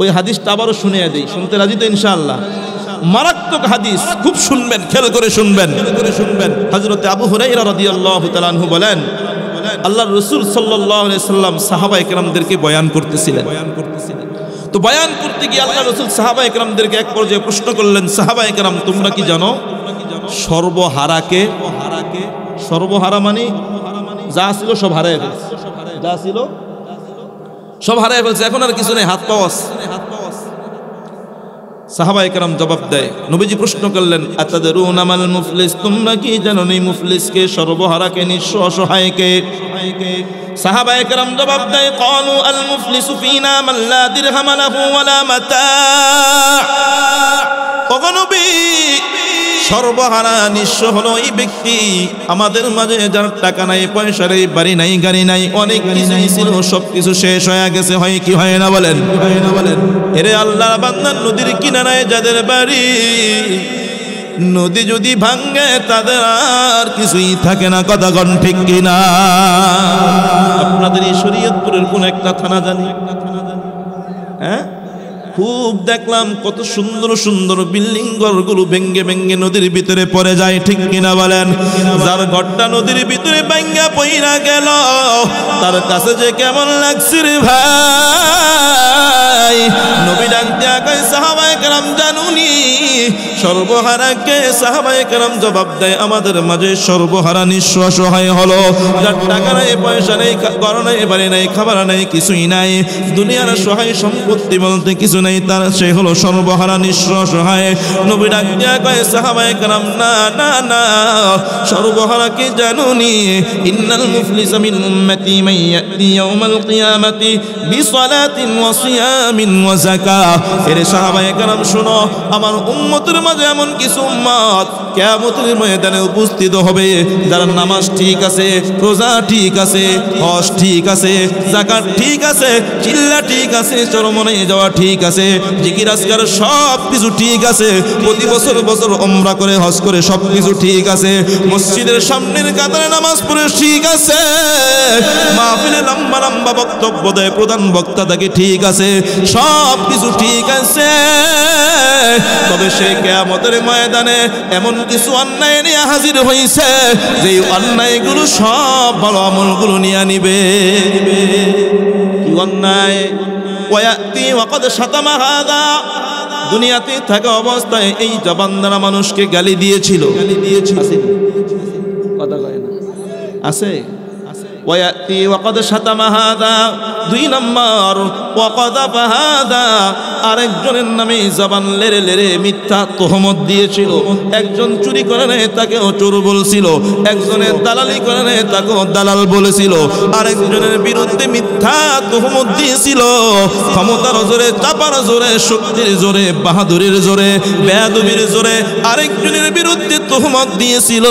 ওই হাদিসটা আবারও শুনিয়ে দেই, শুনতে রাজি তো ইনশাআল্লাহ? মারাত্মক হাদিস, খুব শুনবেন, খেয়াল করে শুনবেন। হযরত আবু হুরায়রা রাদিয়াল্লাহু তাআলা আনহু বলেন, আল্লাহর রাসূল সাল্লাল্লাহু আলাইহি সাল্লাম সাহাবায়ে কেরামদেরকে বয়ান করতেছিলেন। তো বয়ান করতে গিয়ে আল্লাহর রাসূল সাহাবায়ে কেরামদেরকে এক পর্যায়ে প্রশ্ন করলেন, সাহাবায়ে কেরাম তোমরা কি জানো সর্বহারাকে? সর্বহারা মানে যা ছিল সব হারায় ফেলছে, যা ছিল সব হারায় ফেলছে, এখন আর কিছু নেই, হাত পাওয়া। সাহাবায়ে কেরাম জবাব দেয়, নবীজি প্রশ্ন করলেন, আতাদরুনা মাল মুফলিস, তোমরা কি জানো নি মুফলিসকে, সর্বহারাকে, নিঃস্ব অসহায়কে? সাহাবায়ে কেরাম জবাব দেয়, ক্বালু আল মুফলিসু ফিনা মান লা দিরহাম লাহু ওয়ালা মাতা। ওগো নবী, সর্বহারা নিঃস্ব হলো এই ব্যক্তি আমাদের মাঝে যার টাকা নাই, পয়সা নেই, বাড়ি নাই, গাড়ি নাই, অনেক কিছু ছিল, সবকিছু শেষ হয়ে গেছে। হয় কি হয় না বলেন? এরে আল্লাহর বান্দা, নদীর কিনারায় যাদের বাড়ি, নদী যদি ভাঙে তাদের আর কিছুই থাকে না। কথা কন ঠিক কিনা? আপনাদের এই শরীয়তপুরের কোন একটা থানা জানি? হ্যাঁ, খুব দেখলাম কত সুন্দর সুন্দর বিল্ডিং ঘরগুলো ভেঙ্গে ভেঙ্গে নদীর ভিতরে পড়ে যায়। ঠিক কিনা বলেন? যার ঘরটা নদীর ভিতরে ভেঙ্গা পইরা গেল তার কাছে যে কেমন লাগছে রে ভাই। নবী ডাক দিয়া কয়, সাহাবায়ে কেরাম জানুনি সর্বহারাকে? সাহাবায়ে কেরাম জবাব দেয়, আমাদের মাঝে সর্বহারা নিঃস্ব অসহায় হলো যার টাকা নাই, পয়সা নেই, ঘর নাই, বাড়ি নাই, খাবার নাই, কিছুই নাই, দুনিয়ার সহায় সম্পত্তি বলতে কিছু নাই, তার সে হলো সর্বহারা নিঃস্ব অসহায়। নবী ডাক দিয়া কয়, সাহাবায়ে কেরাম না না না, সর্বহারাকে জানুনি? ইন্নাল মুফলিসা মিন উম্মতি মান ইয়াতি ইয়াউমাল কিয়ামাতি বিসালাতিন ওয়া সিয়ামিন ওয়া যাকাত। এরে সাহাবায়ে কেরাম শুনো, আমার উম্মতের মাঝে এমন কিছু উম্মত কিয়ামতের ময়দানে উপস্থিত হবে যারা নামাজ ঠিক আছে, রোজা ঠিক আছে, হজ ঠিক আছে, যাকাত ঠিক আছে, চিল্লা ঠিক আছে, চরমনে যাওয়া ঠিক আছে, জিকির আজকার সব কিছু ঠিক আছে, প্রতি বছর বছর উমরা করে, হজ করে সব কিছু ঠিক আছে, মসজিদের সামনের কাতারে নামাজ পড়ে ঠিক আছে, মাহফিলে লম্বা লম্বা বক্তব্য দেয়, প্রধান বক্তা থাকে ঠিক আছে, সব কিছু ঠিক আছে। তবে সে কিয়ামতের ময়দানে এমন কিছু অন্যায় নিয়ে হাজির হয়েছে যে অন্যায়গুলো সব ভালো আমলগুলো নিয়ে নিবে। কি অন্যায়? ওয়ায়াতি ওয়াকাদ শাতামা হাদা, দুনিয়াতে থাকা অবস্থায় এই জবান দ্বারা মানুষকে গালি দিয়েছিল। কথা কয় না? আছে? ওয়ায়াতি ওয়াকাদ শাতামা হাদা, 2 নম্বর ওয়াকাযাফ হাদা, আরেকজনের নামে জবান লেড়ে লেড়ে মিথ্যা তহমত দিয়েছিল। একজন চুরি করে নেয় তাকেও চোর বলছিল, একজনের দালালি করে নেয় তাকেও দালাল বলেছিল, আরেকজনের বিরুদ্ধে মিথ্যা তহমত দিয়েছিল। ক্ষমতার জোরে, চাপার জোরে, শক্তির জোরে, বাহাদুরির জোরে, বেয়াদবির জোরে আরেকজনের বিরুদ্ধে তহমত দিয়েছিল।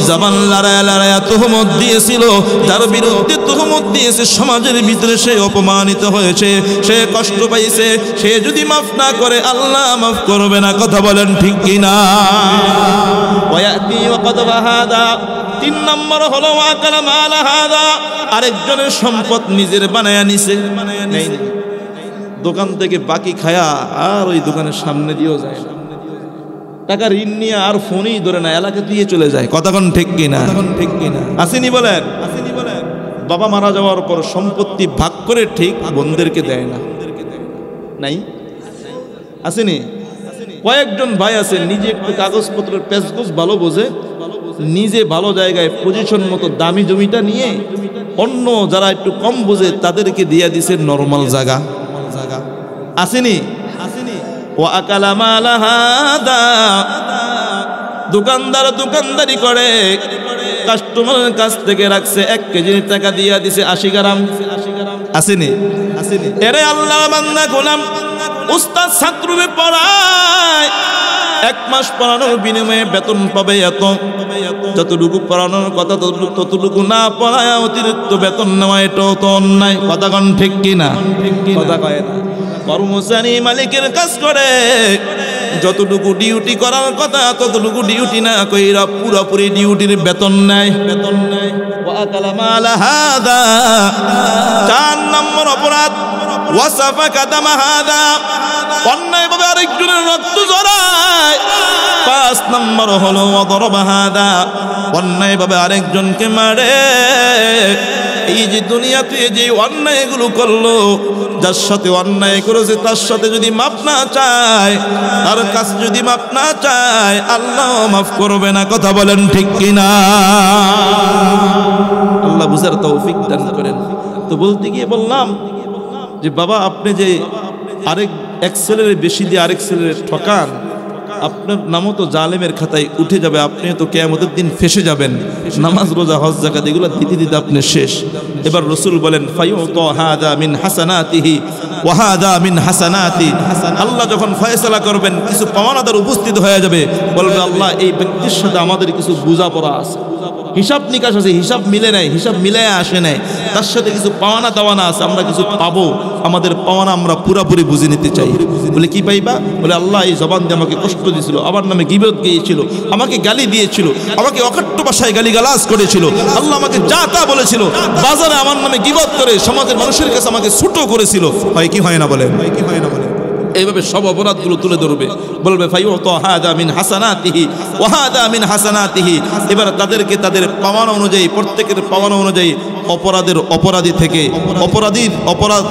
জবান লড়ায়া লড়ায়া তহমত দিয়েছিল। যার বিরুদ্ধে তহমত দিয়েছে সমাজের ভিতরে সে অপমানিত হয়েছে, সে কষ্ট পাইছে। সে যদি মাফ না করে আল্লাহ মাফ করবে না। কথা বলেন ঠিক কিনা? ওয়ায়াতি ওয়াকাযাফ হাদা, 3 নম্বর হলো ওয়াকালা মাল হাদা, আরেকজনের সম্পদ নিজের বানায়া নিছে। দোকান থেকে বাকি খায়া আর ওই দোকানের সামনে দিয়েও যায় না, টাকা ঋণ নিয়ে আর ফোনই ধরে না, এলাকা দিয়ে চলে যায়। কথা কোন ঠিক কিনা? আসেনি বলেন? বাবা মারা যাওয়ার পর সম্পত্তি ভাগ করে ঠিক বোনদেরকে দেয় না, নাই? আসেনি? কয়েকজন ভাই আছে নিজে একটু কাগজপত্রের পেশগোছ ভালো বোঝে, নিজে ভালো জায়গায় পজিশন মতো দামি জমিটা নিয়ে অন্য যারা একটু কম বোঝে তাদেরকে দিয়ে দিছে নরমাল জায়গা। আসেনি? ওয়া আকালা মাল হাদা, দোকানদার দোকানদারি করে, কাস্টমারের কাছ থেকে রাখছে 1 কেজির টাকা দিয়া দিছে 80 গ্রাম। আসেনি? এরে আল্লাহ বান্দা গোলাম, উস্তাদ ছাত্রকে পড়ায়, 1 মাস পড়ানোর বিনিময়ে বেতন পাবে এত, যতটুকু পড়ানোর কথা ততটুকু না পড়ায় অতিরিক্ত বেতন নেওয়া এটাও তো অন্যায়। কথা কোন ঠিক কিনা? কথা কয় না। কর্মচারী মালিকের কাজ করে, যতটুকু ডিউটি করার কথা ততটুকু ডিউটি না কইরা পুরোপুরি ডিউটির বেতন নেয়। ওয়াকালা মাল হাদা, 4 নম্বর অপরাধ ওয়াসাফাকা দাম হাদা, অন্যায়ভাবে আরেকজনের রক্ত ঝরায়। 5 নম্বর হলো ওয়াদরবা হাদা, অন্যায়ভাবে আরেকজনকে মারে। এই যে দুনিয়াতে যে অন্যায়গুলো করলো, যার সাথে অন্যায় করেছে তার সাথে যদি মাফ না চায়, তার কাছে যদি মাফ না চায়, আল্লাহ মাফ করবে না। কথা বলেন ঠিক কিনা? আল্লাহ বুঝার তৌফিক দান করেন। তো বলতে গিয়ে বললাম যে বাবা আপনি যে এক ছেলের বেশি দিয়ে আরেক ছেলের ঠকান, আপনার নামও তো জালেমের খাতায় উঠে যাবে, আপনি তো কিয়ামতের দিন ফেসে যাবেন। নামাজ রোজা হজ যাকাত এগুলো দিতে দিতে আপনি শেষ। এবার রাসূল বলেন ফায়ুতা হাদা মিন হাসানাতিহি ওয়া হাদা মিন হাসানাতি, আল্লাহ যখন ফয়সালা করবেন কিছু পাওনাদার উপস্থিত হয়ে যাবে, বলবে আল্লাহ এই ব্যক্তির সাথে আমাদের কিছু বোঝাপড়া আছে, হিসাব নিকাশ আছে, হিসাব মিলে নাই, হিসাব মিলায় আসে নাই, তার সাথে কিছু পাওনা দাওয়ানা আছে, আমরা কিছু পাবো, আমাদের পাওনা আমরা পুরাপুরি বুঝে নিতে চাই। বলে কি পাইবা? বলে আল্লাহ এই জবান দিয়ে আমাকে কষ্ট দিয়েছিল, আমার নামে গীবত গিয়েছিল, আমাকে গালি দিয়েছিল, আমাকে অকট্য ভাষায় গালিগালাজ করেছিল, আল্লাহ আমাকে যা তা বলেছিল, বাজারে আমার নামে গীবত করে সমাজের মানুষের কাছে আমাকে ছোট করেছিল। হয় কি হয় না বলেন? এইভাবে সব অপরাধগুলো তুলে ধরবে, বলবে ফায়ুতা হাদা মিন হাসানাতিহি ওয়া হাদা মিন হাসানাতিহি। এবার তাদেরকে তাদের পাওনা অনুযায়ী, প্রত্যেকের পাওনা অনুযায়ী অপরাধী থেকে অপরাধীর অপরাধ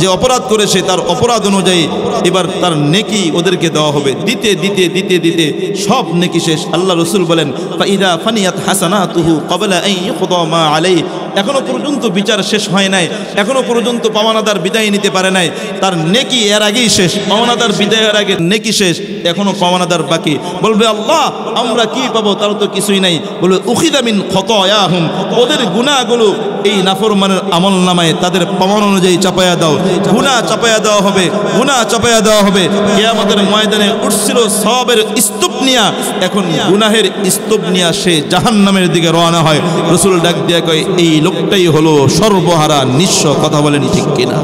যে অপরাধ করেছে তার অপরাধ অনুযায়ী এবার তার নেকি ওদেরকে দেওয়া হবে। দিতে দিতে দিতে দিতে সব নেকি শেষ। আল্লাহ রাসূল বলেন ফাইদা ফানিয়াত হাসানাতুহু ক্বাবলা আন ইউকদা মা আলাইহি, এখনো পর্যন্ত বিচার শেষ হয় নাই, এখনো পর্যন্ত পাওনাদার বিদায় নিতে পারে নাই, তার নেকি এর আগেই শেষ। পাওনাদার বিদায়ের আগে নেকি শেষ, এখনো পাওনাদার বাকি। বলবে আল্লাহ আমরা কি পাবো? তার তো কিছুই নাই। বলবে উখিদা মিন খতায়াহুম, ওদের গুনাহগুলো এই নাফরমানের আমলনামায় তাদের পাওনা অনুযায়ী চাপায়া দাও। গুনাহ চাপায়া দেওয়া হবে, গুনাহ চাপায়া দেওয়া হবে। কিয়ামতের ময়দানে উঠছিল সওয়াবের স্তূপ নিয়া, এখন গুনাহের স্তূপ নিয়া সে জাহান্নামের দিকে রওনা হয়। রাসূল ডাক দিয়া কয় এই লোকটাই হলো সর্বহারা নিঃস্ব। কথা বলেন ঠিক কিনা?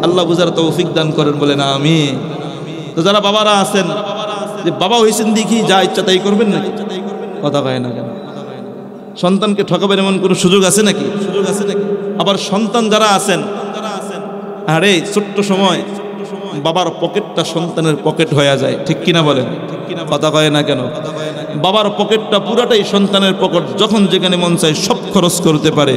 আল্লাহ বুঝার তৌফিক দান করেন, বলেন আমিন। তো যারা বাবারা আছেন, যে বাবা হয়েছেন দেখি যা ইচ্ছা তাই করবেন নাকি? কথা কয় না কেন? সন্তানকে ঠকাবেন এমন কোনো সুযোগ আছে নাকি? আবার সন্তান যারা আছেন, আরে ছোট্ট সময় বাবার পকেটটা সন্তানের পকেট হয়ে যায়, ঠিক কিনা বলেন? কথা কয় না কেন? বাবার পকেটটা পুরাটাই সন্তানের পকেট, যখন যেখানে মন চায় সব খরচ করতে পারে।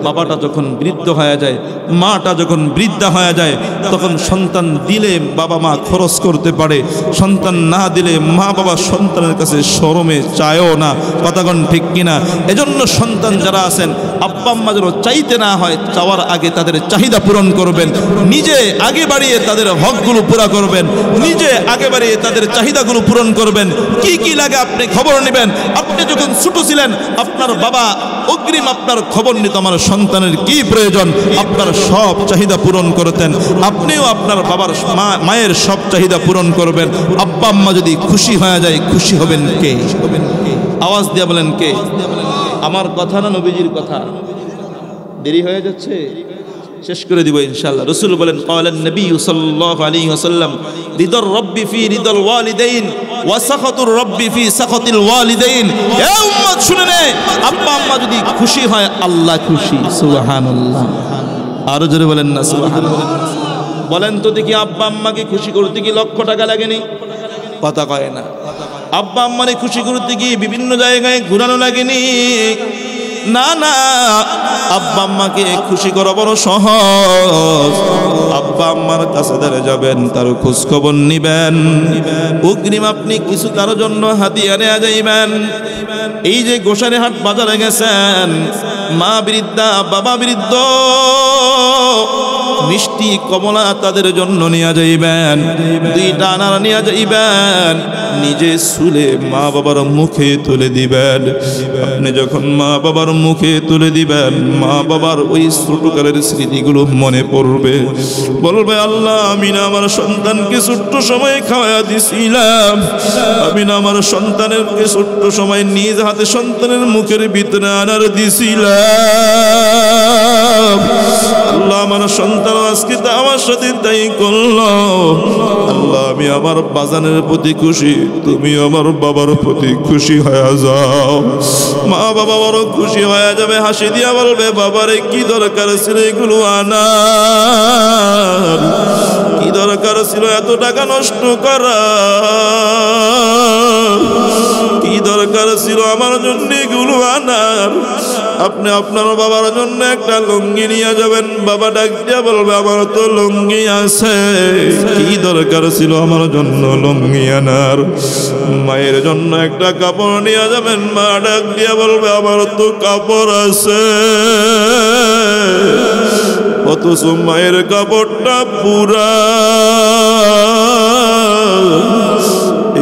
বাবাটা যখন বৃদ্ধ হয়ে যায়, মাটা যখন বৃদ্ধা হয়ে যায়, তখন সন্তান দিলে বাবা মা খরচ করতে পারে, সন্তান না দিলে মা বাবা সন্তানের কাছে শরমে চায়ও না। কথাগণ ঠিক কিনা? এজন্য সন্তান যারা আছেন, আব্বা আম্মা যেন চাইতে না হয়, চাওয়ার আগে তাদের চাহিদা পূরণ করবেন, নিজে আগে বাড়িয়ে তাদের হকগুলো পুরা করবেন, নিজে আগে বাড়িয়ে তাদের চাহিদাগুলো পূরণ করবেন। কি কি লাগে আপনি খবর নেবেন। আপনি যখন ছোট ছিলেন, আপনার বাবা অগ্রিম আপনার খবর নিত আমার সন্তানের কি প্রয়োজন, আপনার সব চাহিদা পূরণ করতেন। আপনিও আপনার বাবার মায়ের সব চাহিদা পূরণ করবেন। আব্বা আম্মা যদি খুশি হয়ে যায়, খুশি হবেন কে? আওয়াজ দিয়ে বলেন কে? আমার কথা না নবীজির কথা? দেরি হয়ে যাচ্ছে, শেষ করে দিব ইনশাআল্লাহ। রাসূল বলেন, ক্বালান নবী সাল্লাল্লাহু আলাইহি ওয়াসাল্লাম, রিদার রাব্বি ফি রিদাল ওয়ালিদাইন ওয়া সাখাতুর রাব্বি ফি সাখাতিল ওয়ালিদাইন। এ উম্মত শুনে নে, আব্বা আম্মা যদি খুশি হয়, আল্লাহ খুশি। সুবহানাল্লাহ। আরো জোরে বলেন না সুবহানাল্লাহ। বলেন তো দেখি, আব্বা আম্মাকে খুশি করতে কি লক্ষ টাকা লাগেনি? কথা কয় না। আব্বা আম্মাকে খুশি করতে কি বিভিন্ন জায়গায় ঘুরানো লাগেনি? না না, আব্বা আম্মাকে খুশি করা বড় সহজ। আব্বা আম্মার কাছে ধরে যাবেন, তার খোঁজ খবর নিবেন, অগ্রিম আপনি কিছু তার জন্য হাতিয়া নিয়ে যাইবেন। এই যে গোসাইরহাট বাজারে গেছেন, মা বৃদ্ধা বাবা বৃদ্ধ, মিষ্টি কমলা তাদের জন্য নিয়ে যাইবেন, দুইটা আনার নিয়ে যাইবেন, নিজে শুলে মা বাবার মুখে তুলে দিবেন। আপনি যখন মা বাবার মুখে তুলে দিবেন, মা বাবার ওই ছোটকালের স্মৃতিগুলো মনে পড়বে, বলবে আল্লাহ আমি না আমার সন্তানকে ছোট্ট সময় খাওয়া দিছিলাম, আমি না আমার সন্তানেরকে ছোট্ট সময় নিজ হাতে সন্তানের মুখের ভিতরে আনার দিছিলাম। আল্লাহ আমার সন্তান আজকে তো আমার সাথে তাই করলো। আল্লাহ আমি আমার বাজানের প্রতি খুশি, তুমি আমার বাবার প্রতি খুশি হয়ে যাও। মা বাবা বড় খুশি হয়ে যাবে, হাসি দিয়া বলবে বাবারে কি দরকার ছিল এগুলো আনার, কি দরকার ছিল এত টাকা নষ্ট করা, কি দরকার ছিল আমার জন্য এগুলো আনার। আপনি আপনার বাবার জন্য একটা লুঙ্গি নিয়ে যাবেন, বাবা ডাক দিয়া বলবে আমার তো লুঙ্গি আছে, কি দরকার ছিল আমার জন্য লুঙ্গি আনার। মায়ের জন্য একটা কাপড় নিয়ে যাবেন, মা ডাক দিয়া বলবে আমার তো কাপড় আছে, অথচ মায়ের কাপড়টা পুরা।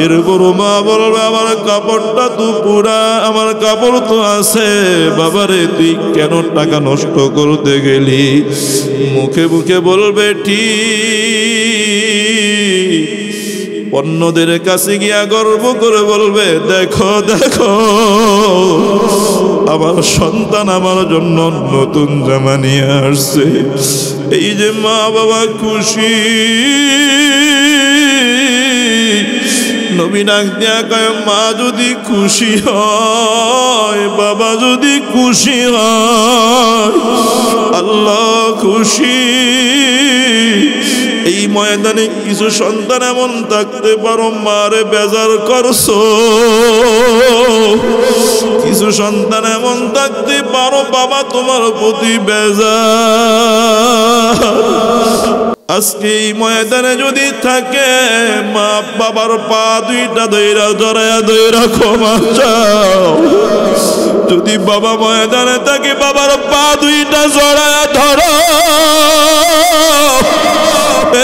এরপর মা বলবে আমার কাপড়টা তো পুরা, আমার কাপড় তো আছে, বাবারে তুই কেন টাকা নষ্ট করতে গেলি? মুখে মুখে বলবে ঠিক, অন্যদের কাছে গিয়া গর্ব করে বলবে দেখো দেখো আমার সন্তান আমার জন্য নতুন জামা নিয়ে আসছে। এই যে মা বাবা খুশি। নবী ডাক দিয়া কয় মা যদি খুশি হয়, বাবা যদি খুশি হয়, আল্লাহ খুশি। এই ময়দানে কিছু সন্তান এমন থাকতে পারো মারে বেজার করছো, কিছু সন্তান এমন থাকতে পারো বাবা তোমার প্রতি বেজার। আজকে এই ময়দানে যদি থাকে, মা বাবার পা দুইটা দইরা জড়ায়া দইরা ক্ষমা চাও। যদি বাবা ময়দানে থাকে, বাবার পা দুইটা জড়ায়া ধরো।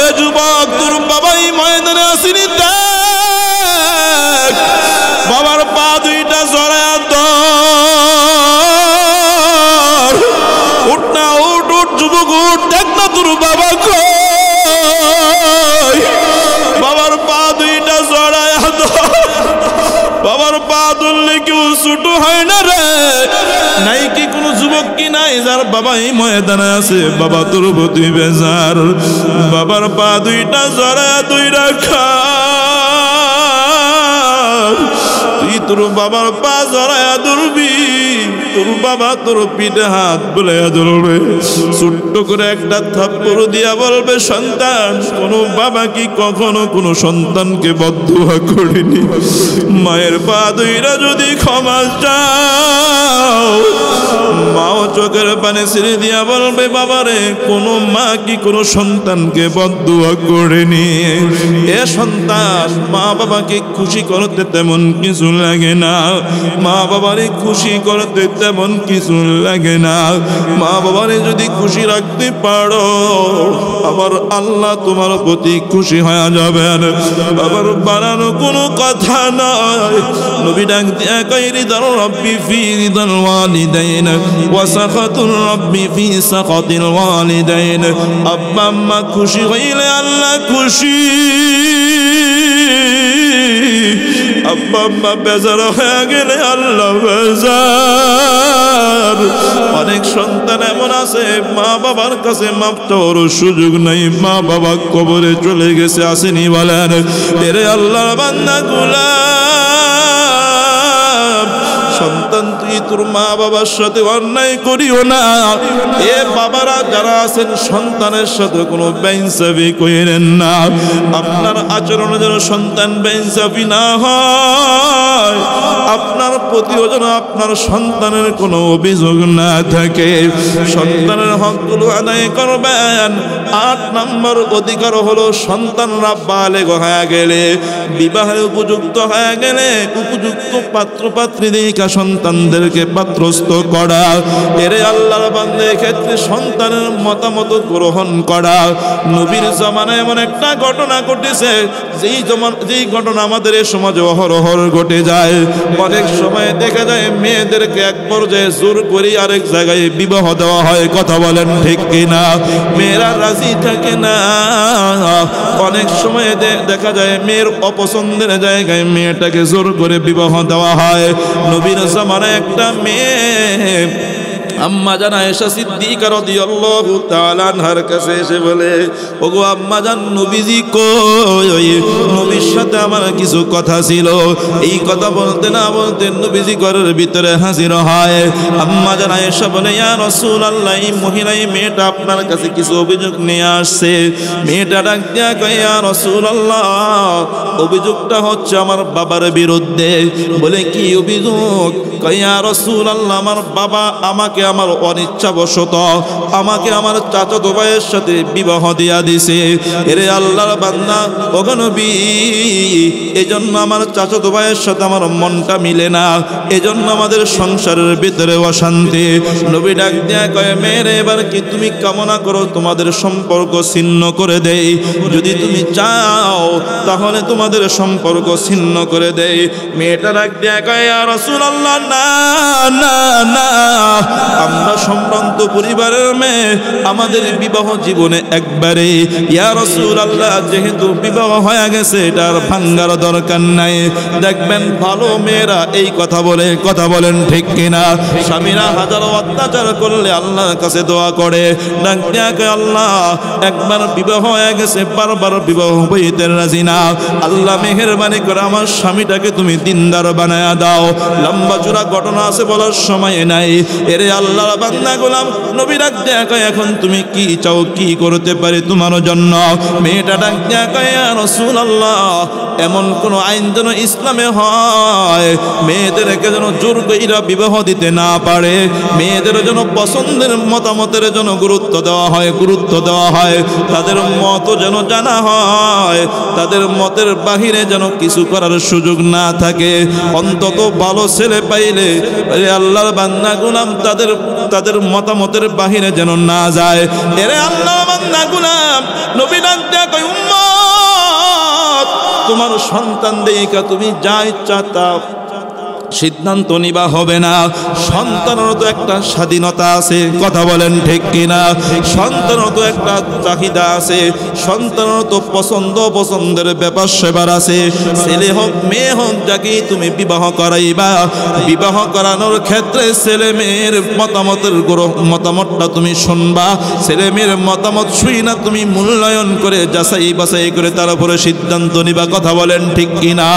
এ যুবক, তোর বাবাই ময়দানে আসেনি, দেখ বাবার পা দুইটা জড়ায়া ধর। উঠ না, উঠ উঠ যুবক উঠ, দেখ না তোর বাবা কই। বাবার পা দুইটা জড়ায়া ধর। বাবার পা ধরলে কেউ ছোট হয় না রে। নাই কি কোনো যুবক কি নাই যার বাবা এই ময়দানে আছে, বাবা তোর প্রতি বেজার। বাবার পা দুইটা জড়ায়া দুই রাখা, তুই তোর বাবার পা জড়ায়া ধরবি, তোর বাবা তোর পিঠে হাত বুলাইয়া ধরবে, ছোট্ট করে একটা থাপ্পড় দিয়া বলবে, সন্তান কোনো বাবা কি কখনো কোনো সন্তানকে বদদুয়া করেনি? মায়ের পা ধইরা যদি ক্ষমা চাও, মাও চোখের পানি ছেড়ে দিয়া বলবে, বাবারে কোনো মা কি কোনো সন্তানকে বদদুয়া করেনি? এ সন্তান, মা বাবাকে খুশি করতে তেমন কিছু লাগে না, মা বাবারে খুশি করতে তেমন কিছু লাগে না। মা বাবারে যদি খুশি রাখতে পারো, আবার আল্লাহ তোমার প্রতি খুশি হয়ে যাবেন। আবার বানানো কোনো কথা নয়। নবী ডাক দিয়া কয়, রিদার রব্বি ফি রিদাল ওয়ালিদাইন ওয়া সাখাতুর রব্বি ফি সাখাতিল ওয়ালিদাইন। আব্বা আম্মা খুশি হইলে আল্লাহ খুশি, আব্বা আম্মা বেজার হয়ে গেলে আল্লাহ বেজার। অনেক সন্তান এমন আছে, মা বাবার কাছে মাপ চাওয়ার সুযোগ নাই, মা বাবা কবরে চলে গেছে, আসেনি বলেন? এরে আল্লাহর বান্দা গোলাম, সন্তান তুই তোর মা বাবার সাথে অন্যায় করিও না। এ বাবারা যারা আছেন, সন্তানের সাথে কোনো বেইনসাফি করেন না। আপনার আচরণে যেন সন্তান বেইনসাফি না হয়, আপনার প্রতিও যেন আপনার সন্তানের কোনো অভিযোগ না থাকে। সন্তানের হকগুলো আদায় করবেন। 8 নম্বর অধিকার হলো, সন্তানরা বালেগ হয়ে গেলে, বিবাহের উপযুক্ত হয়ে গেলে, উপযুক্ত পাত্র পাত্রী দেখা সন্তানদেরকে পাত্রস্থ করা। এরে আল্লাহর বান্দা, ক্ষেত্রে সন্তানের মতামত গ্রহণ করা। নবীর জামানায় এমন একটা ঘটনা ঘটেছে, যেই ঘটনা আমাদের এই সমাজে অহরহ ঘটে যায়। অনেক সময় দেখা যায় মেয়েদেরকে এক পর্যায়ে জোর করে আরেক জায়গায় বিবাহ দেওয়া হয়। কথা বলেন ঠিক কিনা? মেয়েরা রাজি থাকে না। অনেক সময় দেখা যায় মেয়ের অপছন্দের জায়গায় মেয়েটাকে জোর করে বিবাহ দেওয়া হয়। নবীর জামানায় একটা মেয়ে আম্মা জান আয়েশা সিদ্দিকা রাদিয়াল্লাহু তাআলা আনহার কাছে এসে বলে, ওগো আম্মা জান, নবীজি কই? নবীর সাথে আমার কিছু কথা ছিল। এই কথা বলতে না বলতে নবীজি ঘরের ভিতরে হাজির হয়। আম্মা জান আয়েশা বলে, ইয়া রাসূলুল্লাহ, এই মহিলা, এই মেয়েটা আপনার কাছে কিছু অভিযোগ নিয়ে আসছে। মেয়েটা ডাক দিয়া কয়, ইয়া রাসূলুল্লাহ, অভিযোগটা হচ্ছে আমার বাবার বিরুদ্ধে। বলে, কি অভিযোগ? কয়, ইয়া রাসূলুল্লাহ, আমার বাবা আমাকে আমার অনিচ্ছাবশত আমাকে আমার চাচাতো ভাইয়ের সাথে বিবাহ দিয়া দিছে। এরে আল্লাহর বান্দা, ওগো নবী, এজন্য আমার চাচাতো ভাইয়ের সাথে আমার মনটা মিলে না, এজন্য আমাদের সংসারের ভিতরে অশান্তি। নবী ডাক দিয়া কয়, মেয়েরে, এবার কি তুমি কামনা করো তোমাদের সম্পর্ক ছিন্ন করে দেই? যদি তুমি চাও তাহলে তোমাদের সম্পর্ক ছিন্ন করে দেই। মেয়েটা ডাক দিয়া কয়, ইয়া রাসূলুল্লাহ, না না না, আমরা সম্ভ্রান্ত পরিবারের মেয়ে, আমাদের বিবাহ জীবনে একবারে, ইয়া রাসূলুল্লাহ, যেহেতু বিবাহ হয়ে গেছে এটার ভাঙ্গার দরকার নাই। দেখবেন ভালো মেয়েরা এই কথা বলে, কথা বলেন ঠিক কিনা? স্বামীরা হাজারো অত্যাচার করলে আল্লাহর কাছে দোয়া করে, ডাক দিয়া কয়, আল্লাহ, একবার বিবাহ হয়ে গেছে, বারবার বিবাহ হইতে রাজি না। আল্লাহ মেহেরবানি করে আমার স্বামীটাকে তুমি দিনদার বানায়া দাও। লম্বা চূড়া ঘটনা আছে, বলার সময় নাই। এরে আল্লাহর বান্দা গোলাম, নবী ডাক দিয়া কয়, এখন তুমি কি চাও, কি করতে পারি তোমার জন্য? মেয়েটা ডাক দিয়া কয়, ইয়া রাসূলুল্লাহ, এমন কোন আইন যেন ইসলামে হয়, মেয়েদেরকে যেন জোর কইরা বিবাহ দিতে না পারে, মেয়েদের যেন পছন্দের মতামতের যেন গুরুত্ব দেওয়া হয়, গুরুত্ব দেওয়া হয়, তাদের মত যেন জানা হয়, তাদের মতের বাহিরে যেন কিছু করার সুযোগ না থাকে। অন্তত ভালো ছেলে পাইলে আল্লাহর বান্দা গোলাম তাদের মতামতের বাহিরে যেন না যায়। এরে আল্লাহর বান্দা গোলাম, নবী ডাক দিয়া কয়, উম্মত, তোমার সন্তান দেইকা তুমি যা ইচ্ছা তা সিদ্ধান্ত নিবা হবে না। সন্তানেরও তো একটা স্বাধীনতা আছে। কথা বলেন ঠিক কিনা? সন্তানেরও তো একটা চাহিদা আছে, সন্তানেরও তো পছন্দের ব্যাপার সেবার আছে। ছেলে হোক মেয়ে হোক, যাকে তুমি বিবাহ করাইবা, বিবাহ করানোর ক্ষেত্রে ছেলে মেয়ের মতামতটা তুমি শুনবা। ছেলে মেয়ের মতামত শুই না, তুমি মূল্যায়ন করে যাচাই বাছাই করে তার উপরে সিদ্ধান্ত নিবা। কথা বলেন ঠিক কিনা?